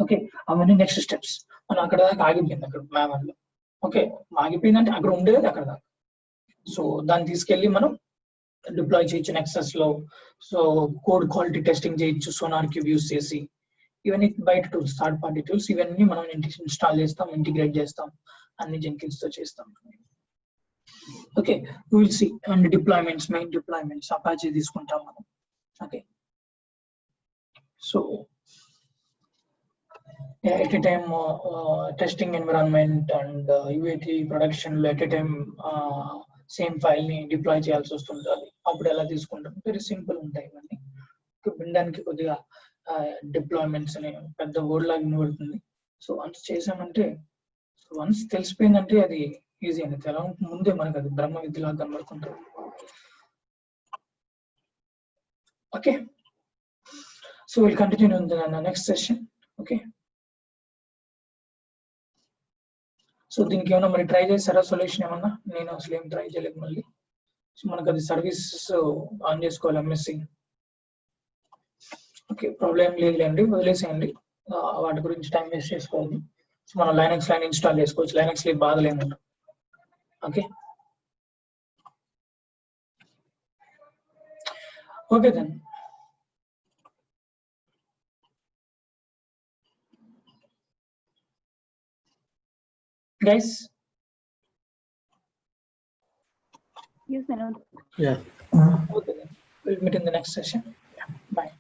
ఓకే, అవన్నీ నెక్స్ట్ స్టెప్స్. మనం అక్కడ దాకా ఆగిపోయింది అక్కడ మావెన్ లో. ఓకే, ఆగిపోయిందంటే అక్కడ ఉండేది అక్కడ దాకా. సో దాన్ని తీసుకెళ్ళి మనం డిప్లాయ్ చేయొచ్చు నెక్సస్ లో. సో కోడ్ క్వాలిటీ టెస్టింగ్ చేయొచ్చు సోనార్ క్యూబ్ యూస్ చేసి. ఇవన్నీ బయట టూల్స్, థర్డ్ పార్టీ టూల్స్, ఇవన్నీ మనం ఇన్స్టాల్ చేస్తాం, ఇంటిగ్రేట్ చేస్తాం, అన్ని జెన్కిన్స్ తో చేస్తాం. Okay, will see. And deployments, main deployments Apache తీసుకుంటాం మనం. Okay, so at a time testing environment and UAT production లో at a time same file ని డిప్లాయ్ చేయాల్సి వస్తుంటుంది. అప్పుడు ఎలా తీసుకుంటాం? వెరీ సింపుల్ ఉంటాయి ఇవన్నీ. వినడానికి కొద్దిగా డిప్లాయ్మెంట్స్ అనే పెద్ద వర్డ్ లాగా వినబడుతుంది. సో వన్స్ చేసామంటే, వన్స్ తెలిసిపోయిందంటే అది ఈజీ అనేది. ఎలా ముందే మనకు అది బ్రహ్మ విద్యలాగా కనబడుతుంటుంది. Okay, so will continue in the next session. Okay, so దీనికి ఏమన్నా మరి ట్రై చేస్తారా సొల్యూషన్ ఏమన్నా? నేను అసలు ఏం ట్రై చేయలేదు మళ్ళీ. సో మనకు అది సర్వీస్ ఆన్ చేసుకోవాలి ఎంఎస్సి. ఓకే, ప్రాబ్లం లేదులేండి, వదిలేసేయండి. వాటి గురించి టైం వేస్ట్ చేసుకోవద్దు. సో మనం లైనక్స్ లైన్ ఇన్స్టాల్ చేసుకోవచ్చు. లైనక్స్ లో బాధలేము. Okay, okay then. Guys, Yes, Manoj. Yeah. okay then. We'll meet in the next session. Yeah, bye.